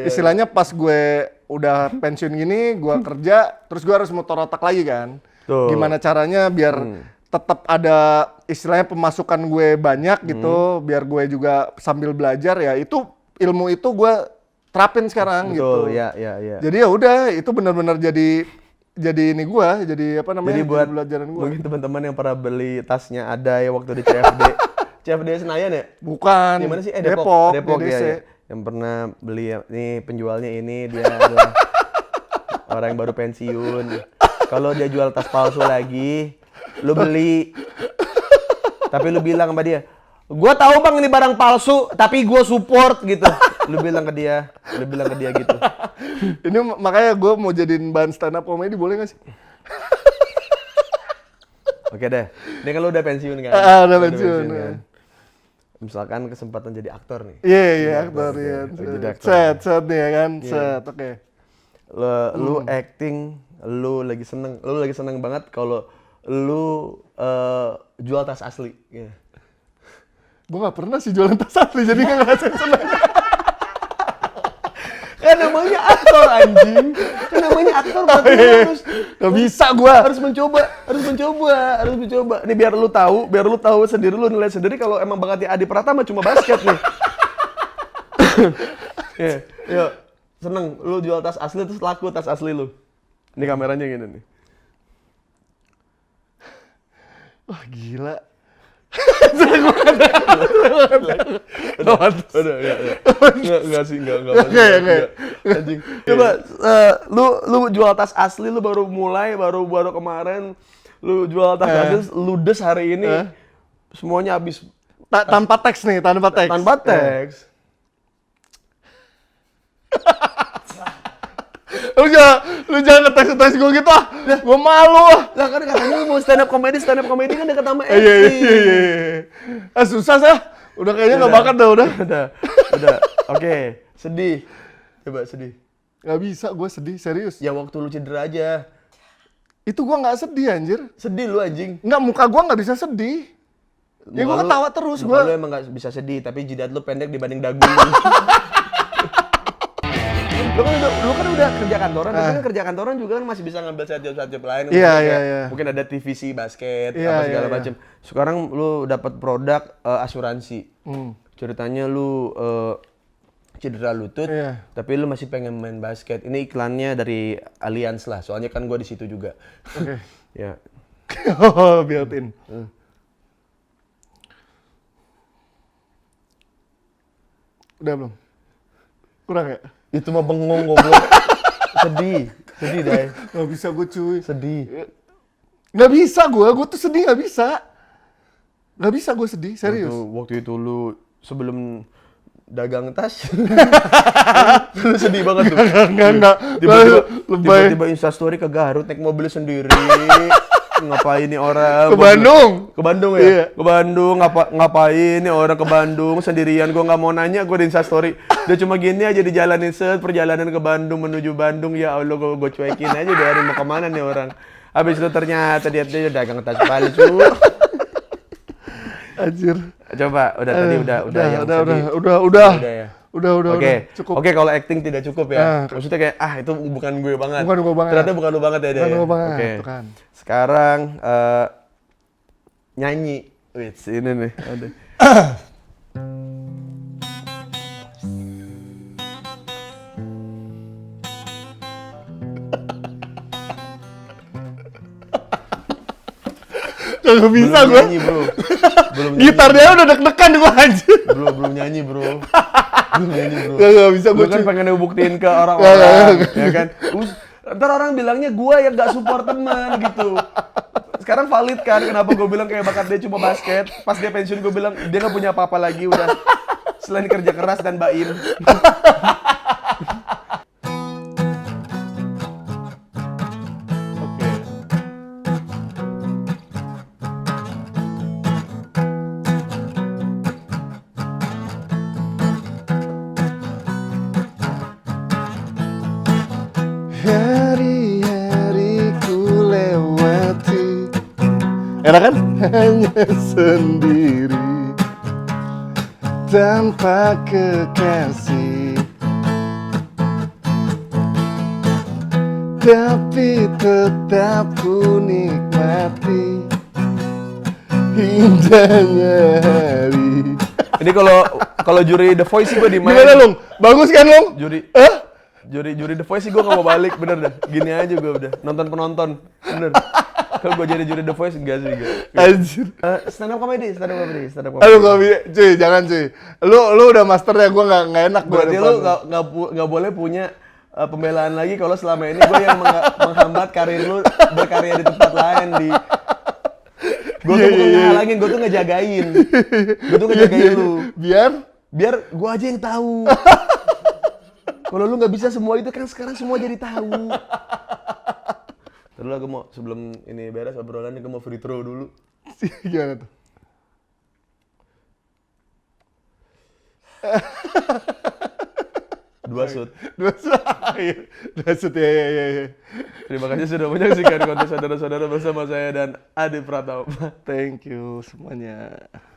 Speaker 2: istilahnya pas gue udah pensiun gini, gue kerja, terus gue harus muter otak lagi kan. Gimana caranya biar tetap ada istilahnya pemasukan gue banyak gitu, biar gue juga sambil belajar ya itu ilmu itu gue terapin sekarang gitu.
Speaker 1: Betul, ya.
Speaker 2: Jadi ya udah itu benar-benar jadi ini gue, jadi apa namanya?
Speaker 1: Jadi buat
Speaker 2: pelajaran gue.
Speaker 1: mungkin teman-teman yang pernah beli tasnya ada ya waktu di CFD. CFD Senayan ya?
Speaker 2: Bukan.
Speaker 1: Di mana sih?
Speaker 2: Depok
Speaker 1: ya,
Speaker 2: DDC.
Speaker 1: ya. Yang pernah beli nih penjualnya ini dia adalah orang yang baru pensiun. Kalau dia jual tas palsu lagi, lu beli. Tapi lu bilang sama dia, "Gua tahu Bang ini barang palsu, tapi gua support" gitu. Lu bilang ke dia gitu.
Speaker 2: Ini makanya gue mau jadiin bahan stand up comedy, boleh gak sih?
Speaker 1: Oke deh. Ini kan lu udah pensiun kan?
Speaker 2: Udah pensiun kan?
Speaker 1: Misalkan kesempatan jadi aktor nih.
Speaker 2: Iya, aktor ya.
Speaker 1: Jadi aktor.
Speaker 2: Set nih ya kan, set, oke.
Speaker 1: Lu acting, lu lagi seneng banget kalau lu jual tas asli. Yeah.
Speaker 2: Gue gak pernah sih jualan tas asli, jadi gak ngerasain seneng.
Speaker 1: Kan namanya aktor anjing. Kan namanya aktor berarti lu harus
Speaker 2: Gak bisa gue.
Speaker 1: harus mencoba. Nih biar lu tahu sendiri, lu nilai sendiri kalau emang bakatnya Adi Pratama cuma basket nih. Yuk, seneng lu jual tas asli terus laku tas asli lu. Ini kameranya gini nih.
Speaker 2: Wah gila.
Speaker 1: Enggak sih, enggak. Anjing. Coba lu jual tas asli, lu baru mulai, baru kemarin lu jual tas asli, ludes hari ini. Semuanya habis
Speaker 2: Tanpa teks nih, tanpa teks.
Speaker 1: tanpa teks.
Speaker 2: Lu jangan ngetes gue gitu ah. Gue malu ah.
Speaker 1: Lah kan katanya lu mau stand up comedy kan dekat sama
Speaker 2: Iya.
Speaker 1: acting.
Speaker 2: Susah sah. Udah kayaknya nggak bakat dah udah.
Speaker 1: Udah. Oke, sedih. Coba sedih.
Speaker 2: Gak bisa, gue sedih serius.
Speaker 1: Ya waktu lu cedera aja.
Speaker 2: Itu gue nggak sedih anjir.
Speaker 1: Sedih lu anjing.
Speaker 2: Nggak, muka gue nggak bisa sedih. Ya gue ketawa terus gue.
Speaker 1: Lu emang gak bisa sedih, tapi jidat lu pendek dibanding dagu lu. Lu kan udah kerja kantoran, tapi kan kerja kantoran juga kan masih bisa ngambil side job lain.
Speaker 2: Iya.
Speaker 1: Mungkin ada TVC, basket,
Speaker 2: Iya,
Speaker 1: apa segala
Speaker 2: iya.
Speaker 1: macam. Sekarang lu dapat produk asuransi. Ceritanya lu cedera lutut, tapi lu masih pengen main basket. Ini iklannya dari Allianz lah, soalnya kan gua di situ juga.
Speaker 2: Oke.
Speaker 1: Ya.
Speaker 2: Oh, built-in. Udah belum? Kurang ya?
Speaker 1: Itu mah bengong goblok. Sedih deh.
Speaker 2: Gak bisa gue cuy.
Speaker 1: Sedih.
Speaker 2: Gak bisa gue tuh sedih gak bisa. Gak bisa gue sedih, serius.
Speaker 1: Waktu itu lu sebelum dagang tas, lu sedih banget tuh.
Speaker 2: Enggak.
Speaker 1: Tiba-tiba Instastory ke Garut naik mobil sendiri. Ngapain nih orang?
Speaker 2: Ke Bandung.
Speaker 1: Ke Bandung ya?
Speaker 2: Iya.
Speaker 1: Ke Bandung, ngapain nih orang ke Bandung sendirian? Gue nggak mau nanya, gue di Instastory. Dia cuma gini aja dijalanin perjalanan ke Bandung menuju Bandung. Ya Allah, gue cuekin aja dari mau kemana nih orang. Habis itu ternyata dia dagang tas palsu.
Speaker 2: Anjir.
Speaker 1: Coba, tadi udah yang sedih.
Speaker 2: Udah.
Speaker 1: Ya.
Speaker 2: Udah.
Speaker 1: Cukup. Oke, kalau acting tidak cukup ya. Maksudnya kayak itu bukan gue banget.
Speaker 2: Bukan gue banget.
Speaker 1: Ternyata bukan lu banget ya dia.
Speaker 2: Bukan gue banget.
Speaker 1: Oke.
Speaker 2: Tuh kan.
Speaker 1: Sekarang nyanyi. Wait, ini nih. Ada.
Speaker 2: Gak bisa gue.
Speaker 1: Nyanyi, bro.
Speaker 2: Gitarnya udah deg-degan gue anjir.
Speaker 1: Belum nyanyi, bro.
Speaker 2: Gak bisa
Speaker 1: Gue
Speaker 2: gue
Speaker 1: kan pengen ngebuktiin ke orang-orang, ya kan. Ntar orang bilangnya gue yang gak support teman gitu. Sekarang valid kan kenapa gue bilang kayak bakat dia cuma basket. Pas dia pensiun gue bilang dia gak punya apa-apa lagi udah. Selain kerja keras dan baim.
Speaker 2: Hari-hari ku lewati. Enak kan? Hanya sendiri tanpa kekasih, tapi tetap ku nikmati indahnya hari.
Speaker 1: Ini kalau juri The Voice sih gue di
Speaker 2: Gimana Long? Bagus kan Long?
Speaker 1: Juri The Voice sih gue gak mau balik, bener dah. Gini aja gue udah, nonton penonton, bener. Kalau gue jadi juri The Voice, enggak sih gue.
Speaker 2: Anjir.
Speaker 1: Stand up comedy.
Speaker 2: Aduh gak bisa, cuy jangan cuy. Lu udah master ya, gue nggak enak gue.
Speaker 1: Berarti lu nggak boleh punya pembelaan lagi kalau selama ini gue yang menghambat karir lu berkarya di tempat lain di. Gue tuh bukan ngehalangin, gue tuh ngejagain. Gue tuh ngejagain lu. Biar gue aja yang tahu. Kalau lu nggak bisa semua itu kan sekarang semua jadi tahu. Terus gue mau sebelum ini beres obrolan gue mau free throw dulu.
Speaker 2: Gimana tuh?
Speaker 1: Dua shoot
Speaker 2: Ya.
Speaker 1: Terima kasih sudah menyaksikan konten saudara-saudara bersama saya dan Adi Pratama.
Speaker 2: Thank you semuanya.